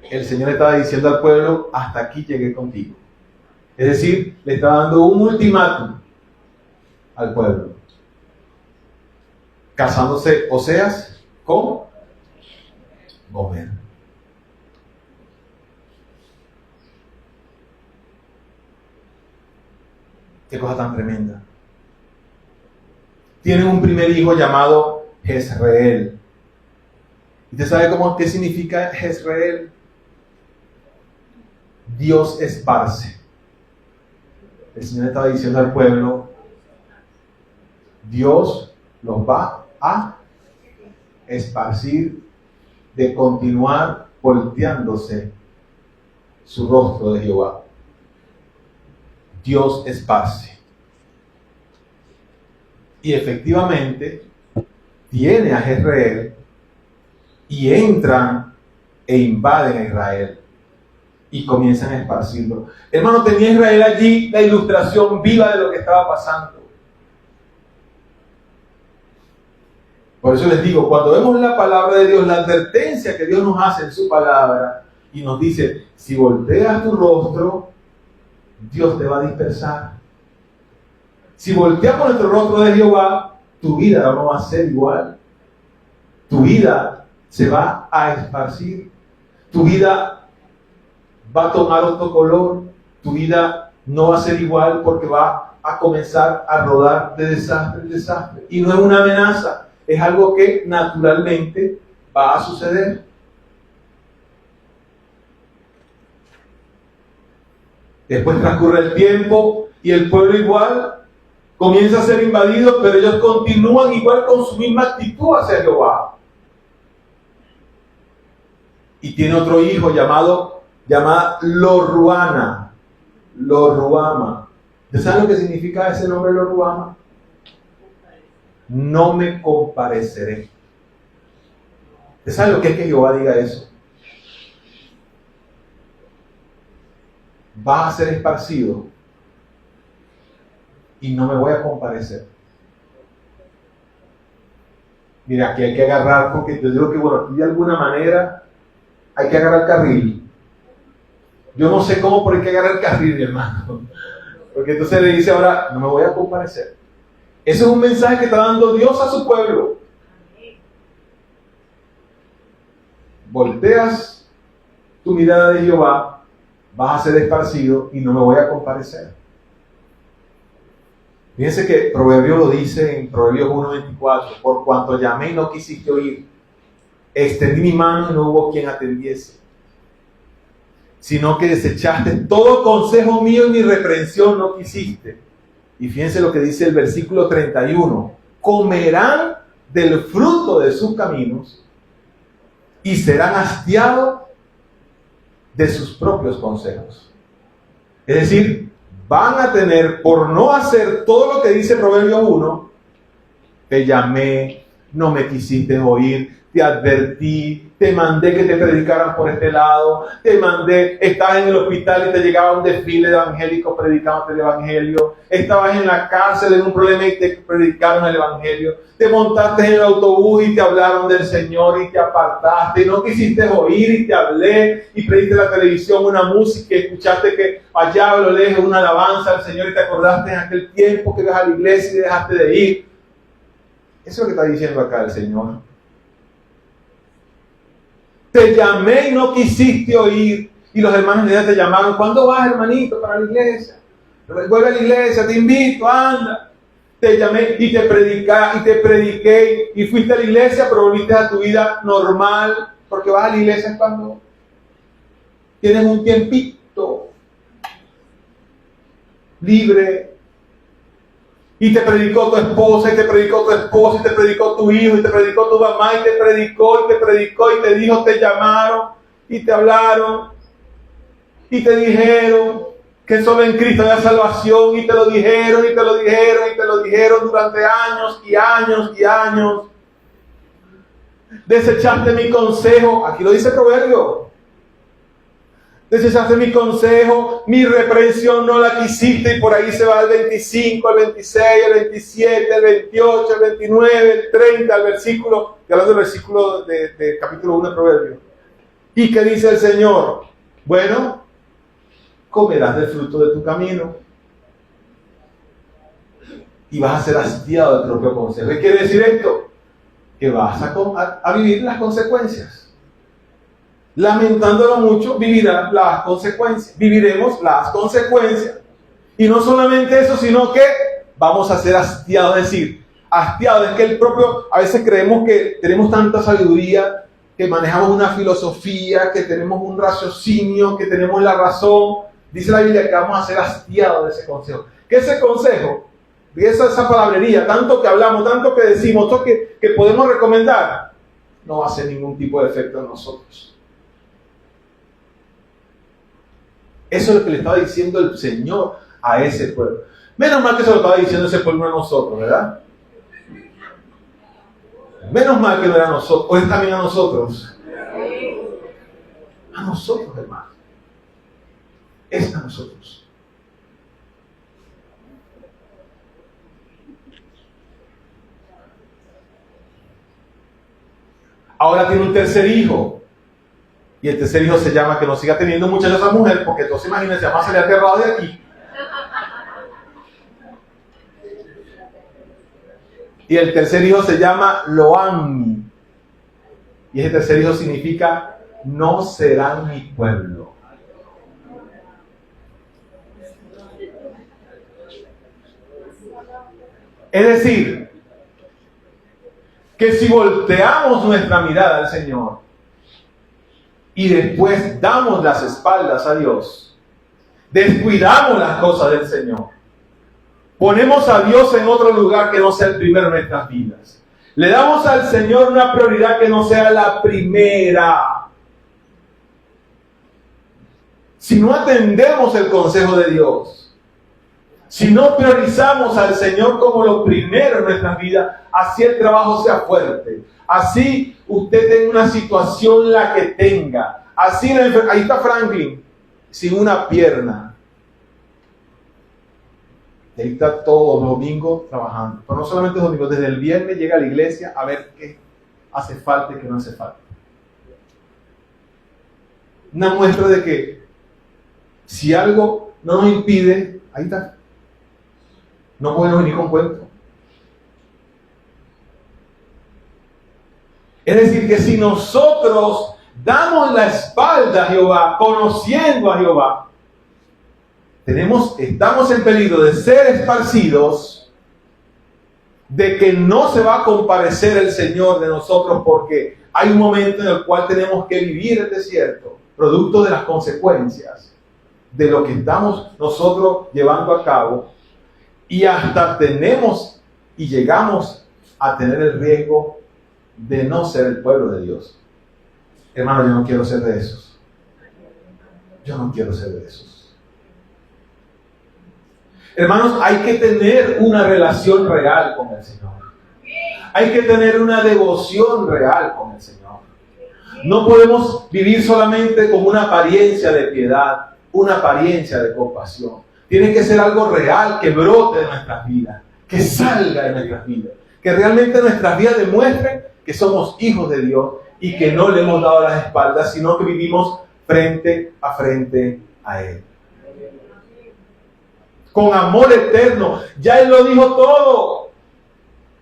El Señor le estaba diciendo al pueblo: hasta aquí llegué contigo. Es decir, le estaba dando un ultimátum al pueblo. Casándose Oseas con Gomer. Qué cosa tan tremenda. Tienen un primer hijo llamado Jezreel. ¿Usted sabe qué significa Jezreel? Dios esparce. El Señor estaba diciendo al pueblo: Dios los va a esparcir, de continuar volteándose su rostro de Jehová. Dios esparce. Y efectivamente tiene a Jezreel y entran e invaden a Israel y comienzan a esparcirlo. Hermano, tenía Israel allí la ilustración viva de lo que estaba pasando. Por eso les digo, cuando vemos la palabra de Dios, la advertencia que Dios nos hace en su palabra y nos dice: si volteas tu rostro, Dios te va a dispersar. Si volteamos nuestro rostro de Jehová, tu vida no va a ser igual. Tu vida se va a esparcir. Tu vida va a tomar otro color. Tu vida no va a ser igual, porque va a comenzar a rodar de desastre en desastre. Y no es una amenaza, es algo que naturalmente va a suceder. Después transcurre el tiempo y el pueblo igual comienza a ser invadido, pero ellos continúan igual con su misma actitud hacia Jehová. Y tiene otro hijo llamado Lo-Ruama. ¿Ustedes saben lo que significa ese nombre, Lo-Ruama? No me compareceré. ¿Ustedes saben lo que es que Jehová diga eso? vas a ser esparcido y no me voy a comparecer. Mira, aquí hay que agarrar, porque yo digo que, bueno, aquí de alguna manera hay que agarrar el carril. Yo no sé cómo, pero hay que agarrar el carril, mi hermano. Porque entonces le dice ahora, no me voy a comparecer. Ese es un mensaje que está dando Dios a su pueblo. Volteas tu mirada de Jehová, vas a ser esparcido y no me voy a comparecer. Fíjense que Proverbios lo dice en Proverbios 1:24, por cuanto llamé y no quisiste oír, extendí mi mano y no hubo quien atendiese, sino que desechaste todo consejo mío y mi reprensión no quisiste. Y fíjense lo que dice el versículo 31, comerán del fruto de sus caminos y serán hastiados de sus propios consejos. Es decir, van a tener, por no hacer todo lo que dice Proverbios 1, te llamé, no me quisiste oír, te advertí, te mandé que te predicaran por este lado, te mandé, estabas en el hospital y te llegaba un desfile de evangélicos predicándote el evangelio, estabas en la cárcel en un problema y te predicaron el evangelio, te montaste en el autobús y te hablaron del Señor y te apartaste, y no quisiste oír y te hablé y prendiste la televisión una música y escuchaste que allá a lo lejos una alabanza al Señor y te acordaste en aquel tiempo que ibas a la iglesia y dejaste de ir. Eso es lo que está diciendo acá el Señor. Te llamé y no quisiste oír. Y los hermanos de Dios te llamaron. ¿Cuándo vas, hermanito, para la iglesia? Vuelve a la iglesia, te invito, anda. Te llamé y te prediqué. Y fuiste a la iglesia, pero volviste a tu vida normal. Porque vas a la iglesia cuando tienes un tiempito libre. Y te predicó tu esposa, y te predicó tu esposo, y te predicó tu hijo, y te predicó tu mamá, y te predicó, y te dijo, te llamaron, y te hablaron, y te dijeron que solo en Cristo hay salvación, y te lo dijeron, y te lo dijeron, y te lo dijeron durante años, y años, y años. Desechaste mi consejo, aquí lo dice Proverbio. Desechaste mi consejo, mi reprensión no la quisiste, y por ahí se va el 25, el 26, el 27, el 28, el 29, el 30, el versículo, hablando del versículo de capítulo 1 de Proverbios. ¿Y qué dice el Señor? Bueno, comerás del fruto de tu camino y vas a ser hastiado del propio consejo. ¿Qué quiere decir esto? Que vas a vivir las consecuencias. Lamentándolo mucho, viviremos las consecuencias. Y no solamente eso, sino que vamos a ser hastiados. Es decir, hastiados es que a veces creemos que tenemos tanta sabiduría, que manejamos una filosofía, que tenemos un raciocinio, que tenemos la razón. Dice la Biblia que vamos a ser hastiados de ese consejo. ¿Qué es ese consejo? Esa palabrería, tanto que hablamos, tanto que decimos, tanto que podemos recomendar, no hace ningún tipo de efecto en nosotros. Eso es lo que le estaba diciendo el Señor a ese pueblo. Menos mal que se lo estaba diciendo ese pueblo a nosotros, ¿verdad? Menos mal que no era a nosotros, o es también a nosotros. A nosotros, hermano. Es a nosotros. Ahora tiene un tercer hijo. Y el tercer hijo se llama que no siga teniendo muchachos a mujer, porque entonces imagínense, además se le ha aterrado de aquí. Y el tercer hijo se llama Loami. Y ese tercer hijo significa, no serán mi pueblo. Es decir, que si volteamos nuestra mirada al Señor, y después damos las espaldas a Dios, descuidamos las cosas del Señor, ponemos a Dios en otro lugar que no sea el primero en nuestras vidas, le damos al Señor una prioridad que no sea la primera, si no atendemos el consejo de Dios, si no priorizamos al Señor como lo primero en nuestras vidas, así el trabajo sea fuerte, así usted tenga una situación la que tenga, así ahí está Franklin, sin una pierna, Y ahí está todos los domingos trabajando. Pero no solamente los domingos, desde el viernes llega a la iglesia a ver qué hace falta y qué no hace falta. Una muestra de que si algo no nos impide, ahí está. No podemos venir con cuentos. Es decir, que si nosotros damos la espalda a Jehová, conociendo a Jehová, estamos en peligro de ser esparcidos, de que no se va a compadecer el Señor de nosotros, porque hay un momento en el cual tenemos que vivir el desierto, producto de las consecuencias de lo que estamos nosotros llevando a cabo, y hasta tenemos y llegamos a tener el riesgo de no ser el pueblo de Dios. Hermano, yo no quiero ser de esos. Yo no quiero ser de esos. Hermanos, hay que tener una relación real con el Señor. Hay que tener una devoción real con el Señor. No podemos vivir solamente con una apariencia de piedad, una apariencia de compasión. Tiene que ser algo real que brote de nuestras vidas, que salga de nuestras vidas, que realmente nuestras vidas demuestren que somos hijos de Dios y que no le hemos dado las espaldas, sino que vivimos frente a Él. Con amor eterno. Ya Él lo dijo todo.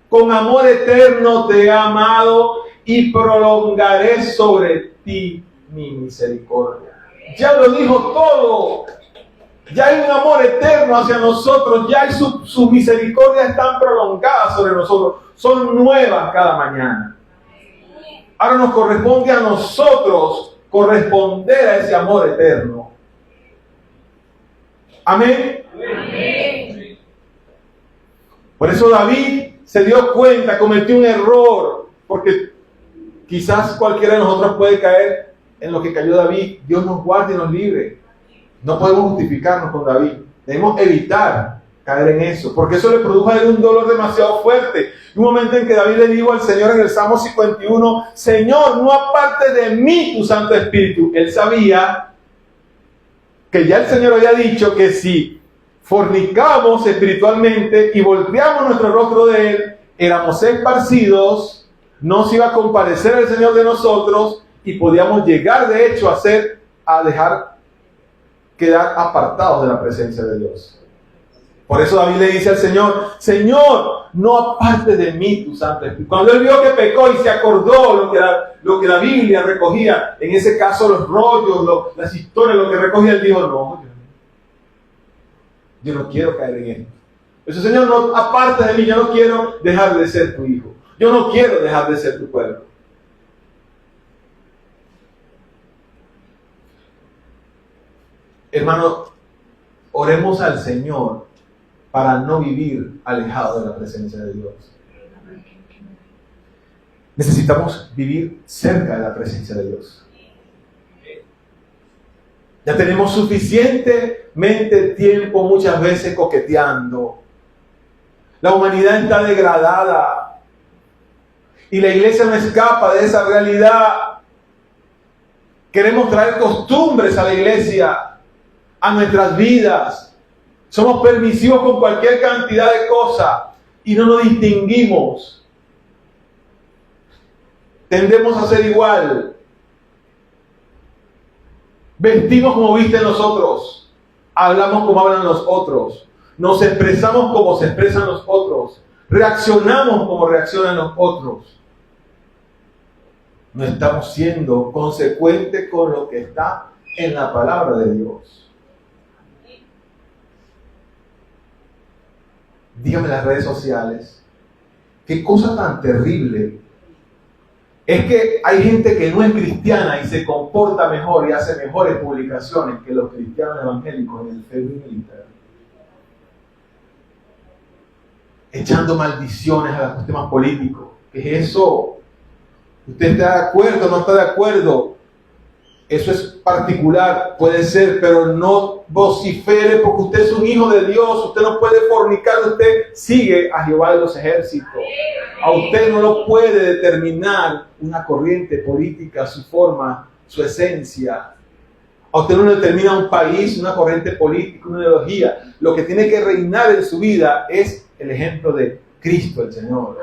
Con amor eterno te he amado y prolongaré sobre ti mi misericordia. Ya lo dijo todo. Ya hay un amor eterno hacia nosotros. Ya hay sus misericordias están prolongadas sobre nosotros. Son nuevas cada mañana. Ahora nos corresponde a nosotros corresponder a ese amor eterno. Amén. Amén. Por eso David se dio cuenta, cometió un error, porque quizás cualquiera de nosotros puede caer en lo que cayó David. Dios nos guarde y nos libre. No podemos justificarnos con David. Debemos evitar caer en eso, porque eso le produjo a él un dolor demasiado fuerte. Un momento en que David le dijo al Señor en el Salmo 51, Señor, no aparte de mí tu Santo Espíritu. Él sabía que ya el Señor había dicho que si fornicamos espiritualmente y volteamos nuestro rostro de Él, éramos esparcidos, no se iba a compadecer el Señor de nosotros y podíamos llegar de hecho a dejar quedar apartados de la presencia de Dios. Por eso David le dice al Señor, Señor, no aparte de mí tu Santo Espíritu. Cuando él vio que pecó y se acordó lo que la Biblia recogía, en ese caso los rollos, las historias, lo que recogía, él dijo, no, yo no quiero caer en esto. Eso, Señor, no aparte de mí, yo no quiero dejar de ser tu hijo. Yo no quiero dejar de ser tu pueblo. Hermano, oremos al Señor para no vivir alejado de la presencia de Dios. Necesitamos vivir cerca de la presencia de Dios. Ya tenemos suficientemente tiempo muchas veces coqueteando. La humanidad está degradada y la iglesia no escapa de esa realidad. Queremos traer costumbres a la iglesia, a nuestras vidas. Somos permisivos con cualquier cantidad de cosas y no nos distinguimos. Tendemos a ser igual. Vestimos como visten los otros. Hablamos como hablan los otros. Nos expresamos como se expresan los otros. Reaccionamos como reaccionan los otros. No estamos siendo consecuentes con lo que está en la palabra de Dios. Dígame las redes sociales. Qué cosa tan terrible. Es que hay gente que no es cristiana y se comporta mejor y hace mejores publicaciones que los cristianos evangélicos en el Facebook y en Internet. Echando maldiciones a los temas políticos. ¿Qué es eso? ¿Usted está de acuerdo o no está de acuerdo? Eso es particular, puede ser, pero no vocifere porque usted es un hijo de Dios. Usted no puede fornicar, usted sigue a Jehová de los ejércitos. A usted no lo puede determinar una corriente política, su forma, su esencia. A usted no le determina un país, una corriente política, una ideología. Lo que tiene que reinar en su vida es el ejemplo de Cristo el Señor.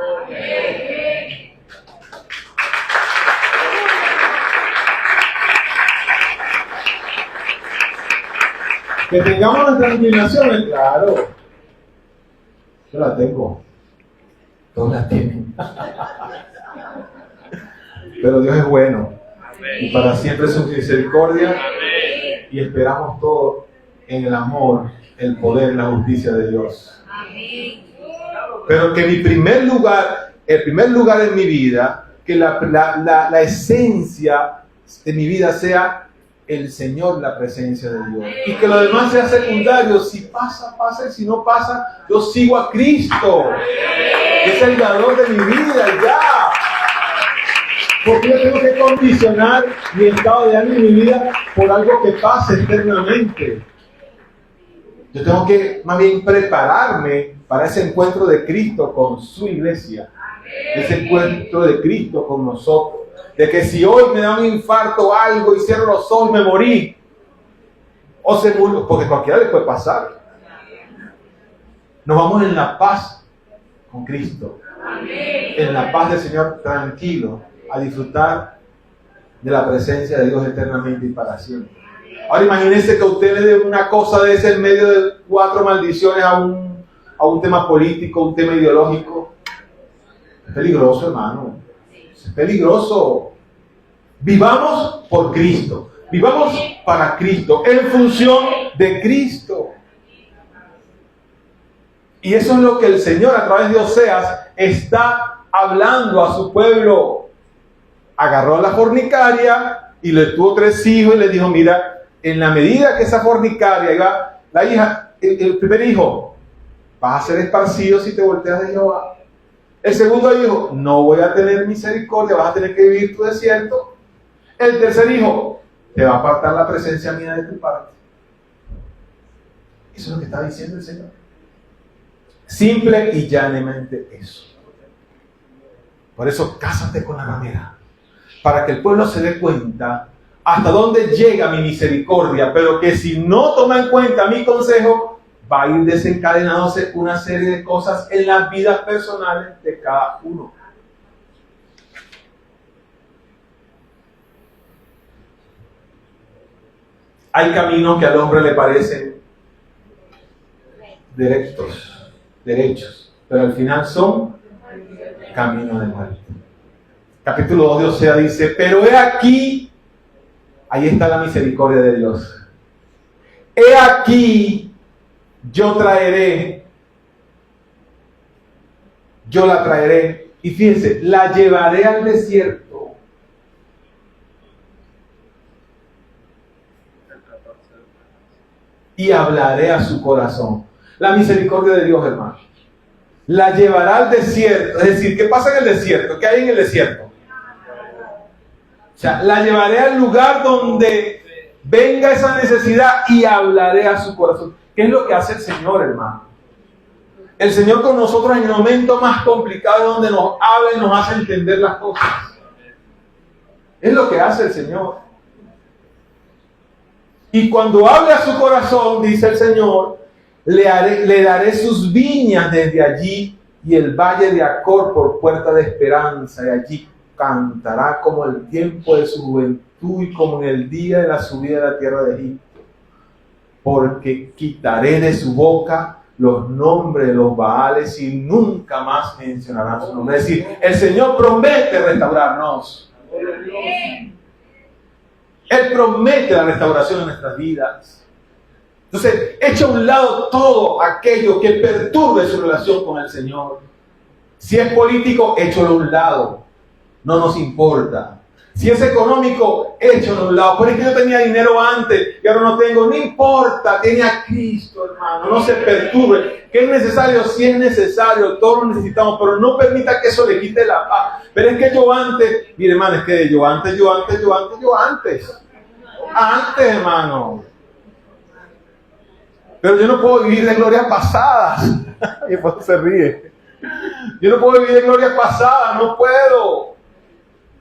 Que tengamos nuestras inclinaciones, claro. Yo la tengo. Todos la tienen. Pero Dios es bueno. Y para siempre es su misericordia. Y esperamos todo en el amor, el poder y la justicia de Dios. Pero que el primer lugar en mi vida, que la esencia de mi vida sea el Señor, la presencia de Dios. Y que lo demás sea secundario. Si pasa, pasa. Y si no pasa, yo sigo a Cristo. Es el dador de mi vida, ya. Porque yo tengo que condicionar mi estado de ánimo y mi vida por algo que pase eternamente. Yo tengo que más bien prepararme para ese encuentro de Cristo con su iglesia. Ese encuentro de Cristo con nosotros. De que si hoy me da un infarto o algo y cierro los ojos y me morí, o se murió, porque cualquiera le puede pasar. Nos vamos en la paz con Cristo. En la paz del Señor, tranquilo, a disfrutar de la presencia de Dios eternamente y para siempre. Ahora imagínense que usted le dé una cosa de ese en medio de 4 maldiciones a un tema político, un tema ideológico. Es peligroso, hermano. Es peligroso. Vivamos por Cristo. Vivamos para Cristo, en función de Cristo. Y eso es lo que el Señor a través de Oseas está hablando a su pueblo. Agarró a la fornicaria y le tuvo 3 hijos y le dijo, mira, en la medida que esa fornicaria iba, la hija, el primer hijo, vas a ser esparcido si te volteas de Jehová. El segundo hijo, no voy a tener misericordia, vas a tener que vivir tu desierto. El tercer hijo, te va a apartar la presencia mía de tu parte. Eso es lo que está diciendo el Señor. Simple y llanamente eso. Por eso, cásate con la ramera. Para que el pueblo se dé cuenta hasta dónde llega mi misericordia. Pero que si no toma en cuenta mi consejo, va a ir desencadenándose una serie de cosas en las vidas personales de cada uno. Hay caminos que al hombre le parecen derechos, pero al final son caminos de muerte. Capítulo 2 de Oseas dice, pero he aquí, ahí está la misericordia de Dios. He aquí, yo la traeré, y fíjense, la llevaré al desierto. Y hablaré a su corazón. La misericordia de Dios, hermano. La llevará al desierto. Es decir, ¿qué pasa en el desierto? ¿Qué hay en el desierto? O sea, la llevaré al lugar donde venga esa necesidad y hablaré a su corazón. ¿Qué es lo que hace el Señor, hermano? El Señor con nosotros en el momento más complicado donde nos habla y nos hace entender las cosas. Es lo que hace el Señor. Y cuando hable a su corazón, dice el Señor, le daré sus viñas desde allí y el valle de Acor por puerta de esperanza. Y allí cantará como el tiempo de su juventud y como en el día de la subida de la tierra de Egipto. Porque quitaré de su boca los nombres de los Baales y nunca más mencionarán su nombre. Es decir, el Señor promete restaurarnos. Él promete la restauración de nuestras vidas. Entonces, echa a un lado todo aquello que perturbe su relación con el Señor. Si es político, échalo a un lado. No nos importa. Si es económico, échalo a un lado. Pero es que yo tenía dinero antes y ahora no tengo. No importa, tiene a Cristo, hermano. No se perturbe. ¿Qué es necesario? Si es necesario, todos lo necesitamos. Pero no permita que eso le quite la paz. Pero es que yo antes, mire, hermano, es que yo antes. Antes, hermano. Pero yo no puedo vivir de glorias pasadas. Y por eso se ríe. Yo no puedo vivir de glorias pasadas, no puedo.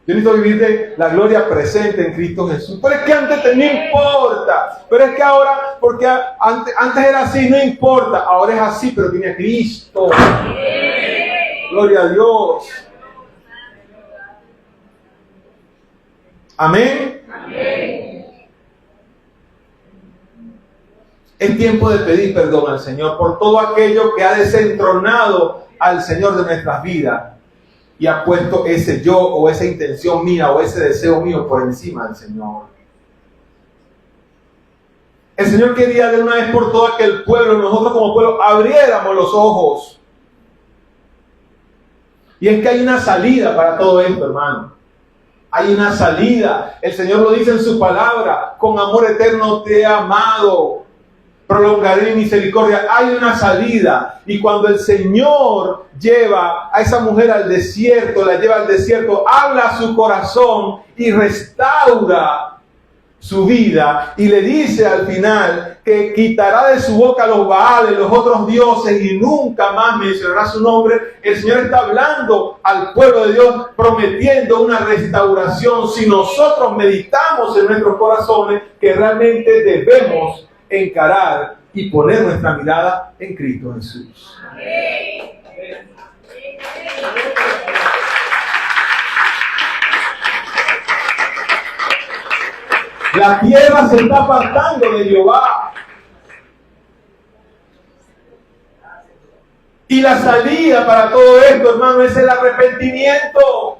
Yo necesito vivir de la gloria presente en Cristo Jesús. Pero es que antes no importa. Pero es que ahora, porque antes era así, no importa. Ahora es así, pero tiene a Cristo. Gloria a Dios. Amén. Es tiempo de pedir perdón al Señor por todo aquello que ha desentronado al Señor de nuestras vidas y ha puesto ese yo o esa intención mía o ese deseo mío por encima del Señor. El Señor quería de una vez por todas que el pueblo, nosotros como pueblo, abriéramos los ojos. Y es que hay una salida para todo esto, hermano. Hay una salida. El Señor lo dice en su palabra: con amor eterno te he amado, prolongaré mi misericordia. Hay una salida. Y cuando el Señor lleva a esa mujer al desierto, la lleva al desierto, habla a su corazón y restaura su vida, y le dice al final que quitará de su boca los Baales, los otros dioses, y nunca más mencionará su nombre. El Señor está hablando al pueblo de Dios, prometiendo una restauración si nosotros meditamos en nuestros corazones que realmente debemos encarar y poner nuestra mirada en Cristo Jesús. La tierra se está apartando de Jehová. Y la salida para todo esto, hermano, es el arrepentimiento.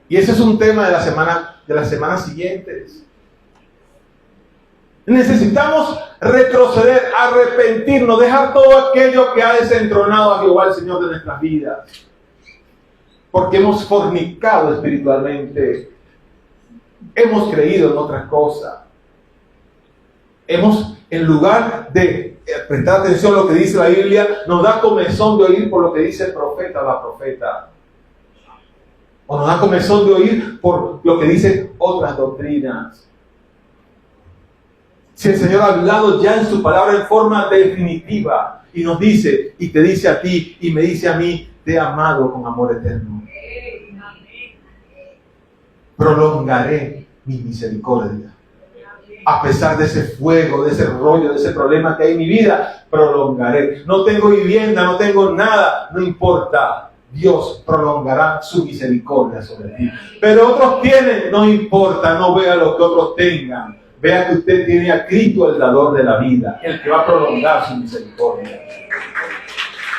Y ese es un tema de las semanas siguientes. Necesitamos retroceder, arrepentirnos, dejar todo aquello que ha desentronado a Jehová, el Señor de nuestras vidas. Porque hemos fornicado espiritualmente. Hemos creído en otras cosas. En lugar de prestar atención a lo que dice la Biblia, nos da comezón de oír por lo que dice el profeta o la profeta. O nos da comezón de oír por lo que dicen otras doctrinas. Si el Señor ha hablado ya en su palabra en forma definitiva y nos dice, y te dice a ti, y me dice a mí: te he amado con amor eterno. Prolongaré mi misericordia. A pesar de ese fuego, de ese rollo, de ese problema que hay en mi vida, prolongaré. No tengo vivienda, no tengo nada, no importa. Dios prolongará su misericordia sobre ti. Pero otros tienen, no importa, no vea lo que otros tengan. Vea que usted tiene a Cristo, el dador de la vida, el que va a prolongar su misericordia.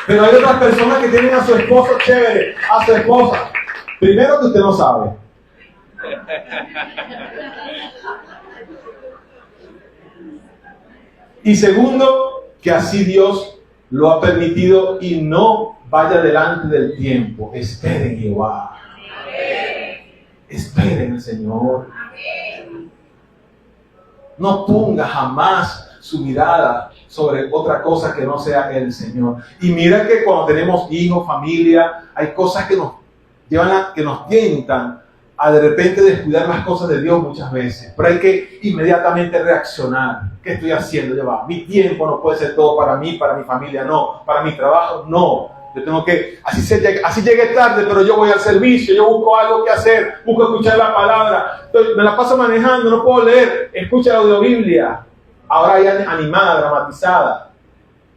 Pero hay otras personas que tienen a su esposo chévere, a su esposa. Primero, que usted no sabe. Y segundo, que así Dios lo ha permitido y no vaya delante del tiempo. Esperen en Jehová. Esperen en el Señor. No ponga jamás su mirada sobre otra cosa que no sea el Señor. Y mira que cuando tenemos hijos, familia, hay cosas que nos llevan que nos tientan a de repente descuidar las cosas de Dios muchas veces. Pero hay que inmediatamente reaccionar. ¿Qué estoy haciendo? Ya va. Mi tiempo no puede ser todo para mí, para mi familia no, para mi trabajo no. Yo tengo que, así llegue tarde, pero yo voy al servicio, yo busco algo que hacer, busco escuchar la palabra. Entonces, me la paso manejando, no puedo leer, escucha la audiobiblia. Ahora ya animada, dramatizada.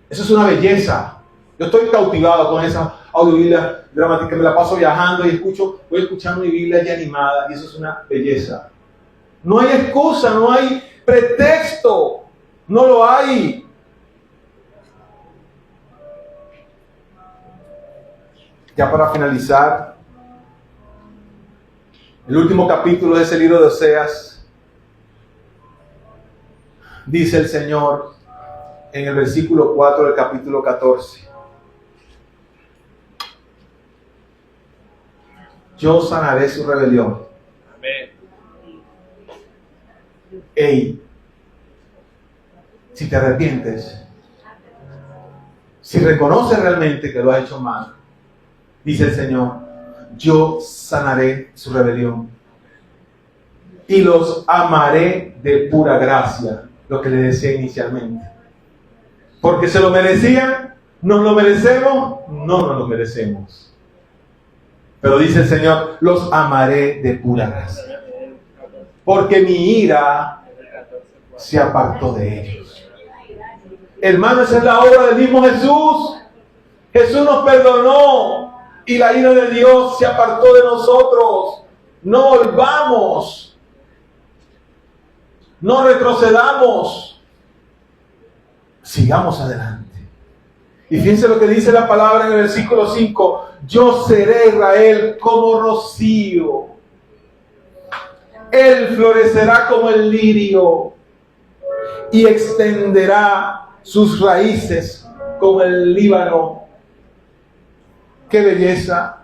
Eso es una belleza. Yo estoy cautivado con esa audiobiblia dramática, me la paso viajando y voy escuchando mi Biblia ya animada, y eso es una belleza. No hay excusa, no hay pretexto, no lo hay. Ya para finalizar, el último capítulo de ese libro de Oseas, dice el Señor en el versículo 4 del capítulo 14: yo sanaré su rebelión. Amén. Ey, si te arrepientes, si reconoces realmente que lo has hecho mal, dice el Señor, yo sanaré su rebelión y los amaré de pura gracia, lo que les decía inicialmente. Porque se lo merecían, nos lo merecemos, no nos lo merecemos. Pero dice el Señor, los amaré de pura gracia, porque mi ira se apartó de ellos. Hermanos, esa es la obra del mismo Jesús. Jesús nos perdonó y la ira de Dios se apartó de nosotros. No volvamos, no retrocedamos, sigamos adelante. Y fíjense lo que dice la palabra en el versículo 5. Yo seré Israel como rocío. Él florecerá como el lirio y extenderá sus raíces como el Líbano. ¡Qué belleza!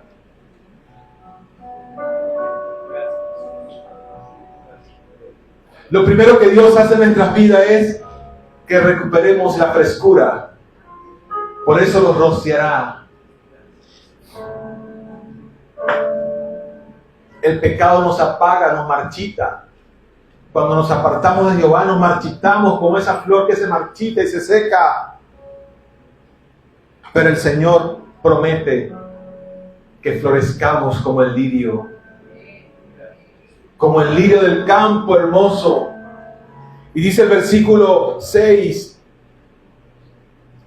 Lo primero que Dios hace en nuestras vidas es que recuperemos la frescura. Por eso los rociará. El pecado nos apaga, nos marchita. Cuando nos apartamos de Jehová, nos marchitamos como esa flor que se marchita y se seca. Pero el Señor promete que florezcamos como el lirio. Como el lirio del campo hermoso. Y dice el versículo 6.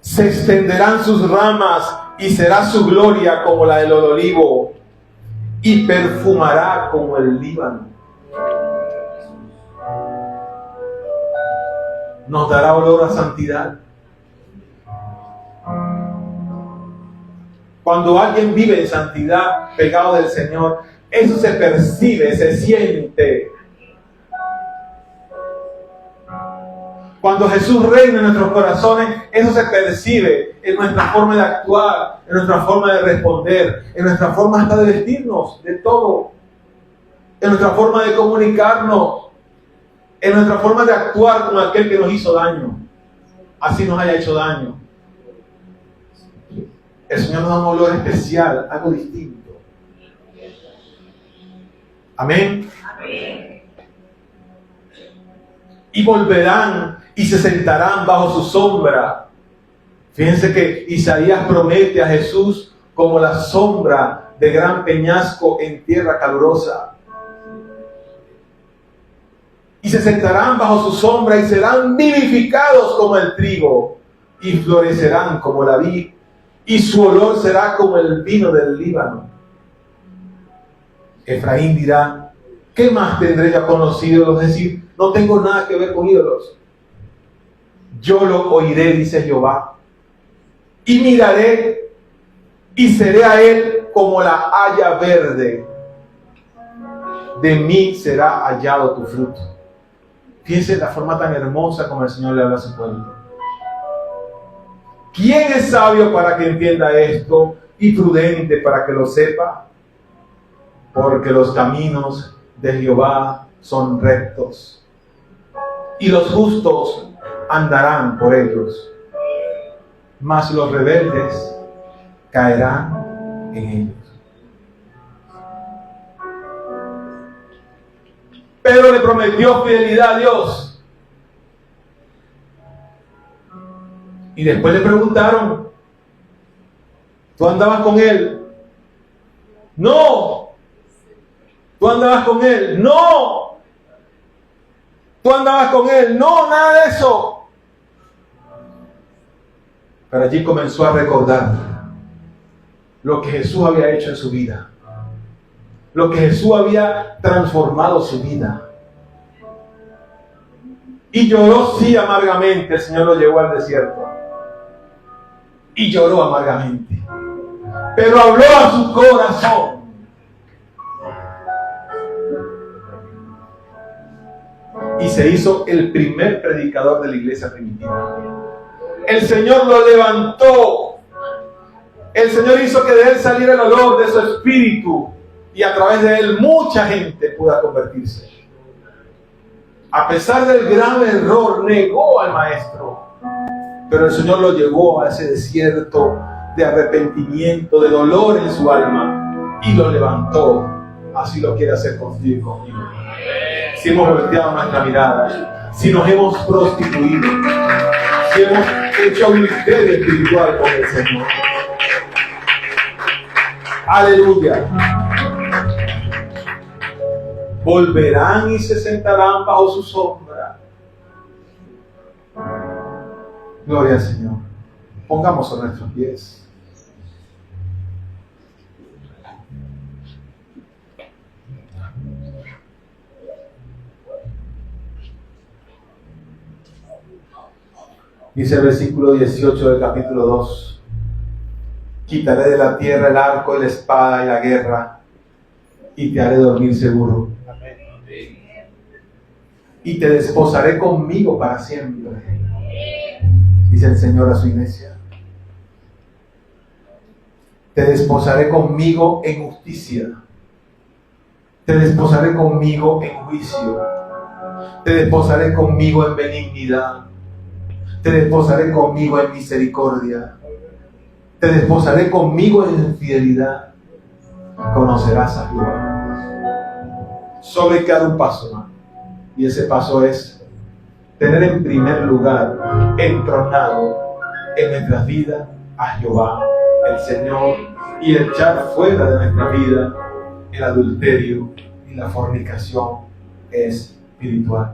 Se extenderán sus ramas y será su gloria como la del olivo y perfumará como el Líbano. Nos dará olor a santidad. Cuando alguien vive en santidad, pegado del Señor, eso se percibe, se siente. Cuando Jesús reina en nuestros corazones, eso se percibe en nuestra forma de actuar, en nuestra forma de responder, en nuestra forma hasta de vestirnos, de todo, en nuestra forma de comunicarnos, en nuestra forma de actuar con aquel que nos hizo daño, así nos haya hecho daño. El Señor nos da un olor especial, algo distinto. Amén. Amén. Y volverán y se sentarán bajo su sombra. Fíjense que Isaías promete a Jesús como la sombra de gran peñasco en tierra calurosa. Y se sentarán bajo su sombra y serán vivificados como el trigo y florecerán como la vid y su olor será como el vino del Líbano. Efraín dirá, ¿qué más tendré ya con los ídolos? Es decir, no tengo nada que ver con ídolos. Yo lo oiré, dice Jehová, y miraré y seré a él como la haya verde. De mí será hallado tu fruto. Fíjense la forma tan hermosa como el Señor le habla a su pueblo. ¿Quién es sabio para que entienda esto y prudente para que lo sepa? Porque los caminos de Jehová son rectos y los justos andarán por ellos, mas los rebeldes caerán en ellos. Pedro le prometió fidelidad a Dios. Y después le preguntaron, ¿tú andabas con él? No. ¿Tú andabas con él? No. ¿Tú andabas con él? No, nada de eso. Pero allí comenzó a recordar lo que Jesús había hecho en su vida, lo que Jesús había transformado su vida. Y lloró sí amargamente. El Señor lo llevó al desierto y lloró amargamente, pero habló a su corazón. Y se hizo el primer predicador de la iglesia primitiva. El Señor lo levantó. El Señor hizo que de él saliera el olor de su espíritu. Y a través de él mucha gente pueda convertirse. A pesar del grave error, negó al Maestro. Pero el Señor lo llevó a ese desierto de arrepentimiento, de dolor en su alma. Y lo levantó. Así lo quiere hacer contigo y conmigo. Si hemos volteado nuestra mirada, si nos hemos prostituido, si hemos hecho adulterio espiritual con el Señor. Aleluya. Volverán y se sentarán bajo su sombra. Gloria al Señor. Pongamos a nuestros pies. Dice el versículo 18 del capítulo 2. Quitaré de la tierra el arco y la espada y la guerra, y te haré dormir seguro. Y te desposaré conmigo para siempre, dice el Señor a su iglesia. Te desposaré conmigo en justicia. Te desposaré conmigo en juicio. Te desposaré conmigo en benignidad. Te desposaré conmigo en misericordia. Te desposaré conmigo en fidelidad. Conocerás a Jehová. Solo hay que dar un paso, hermano. Y ese paso es tener en primer lugar, entronado en nuestras vidas, a Jehová, el Señor, y echar fuera de nuestra vida el adulterio y la fornicación espiritual.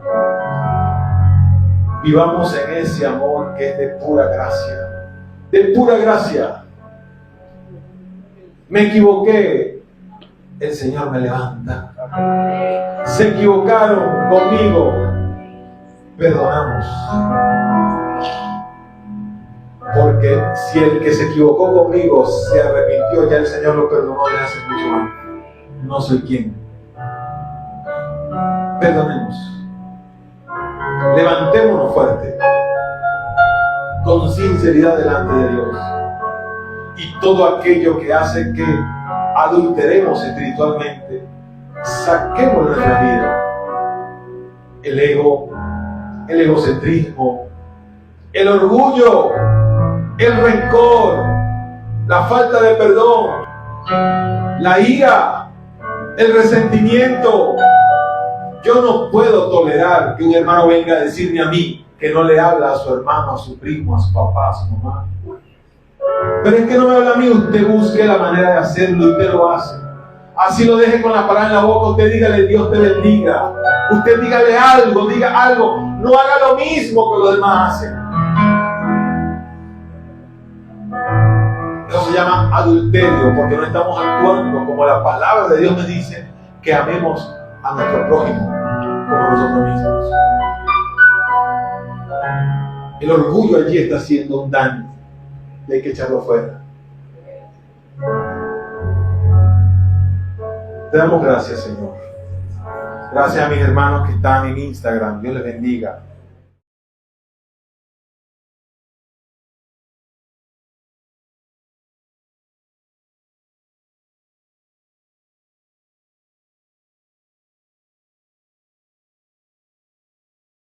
Vivamos en ese amor que es de pura gracia. De pura gracia. Me equivoqué, el Señor me levanta. Se equivocaron conmigo, perdonamos. Porque si el que se equivocó conmigo se arrepintió, ya el Señor lo perdonó desde hace mucho antes. No soy quien. Perdonemos. Levantémonos fuerte, con sinceridad delante de Dios. Y todo aquello que hace que adulteremos espiritualmente, saquemos de nuestra vida. El ego, el egocentrismo, el orgullo, el rencor, la falta de perdón, la ira, el resentimiento. Yo no puedo tolerar que un hermano venga a decirme a mí que no le habla a su hermano, a su primo, a su papá, a su mamá. Pero es que no me habla a mí. Usted busque la manera de hacerlo y usted lo hace. Así lo deje con la palabra en la boca. Usted dígale, Dios te bendiga. Usted dígale algo, diga algo. No haga lo mismo que los demás hacen. Eso se llama adulterio, porque no estamos actuando como la palabra de Dios me dice que amemos a nuestro prójimo como a nosotros mismos. El orgullo allí está haciendo un daño y hay que echarlo fuera. Te damos gracias, Señor. Gracias a mis hermanos que están en Instagram. Dios les bendiga.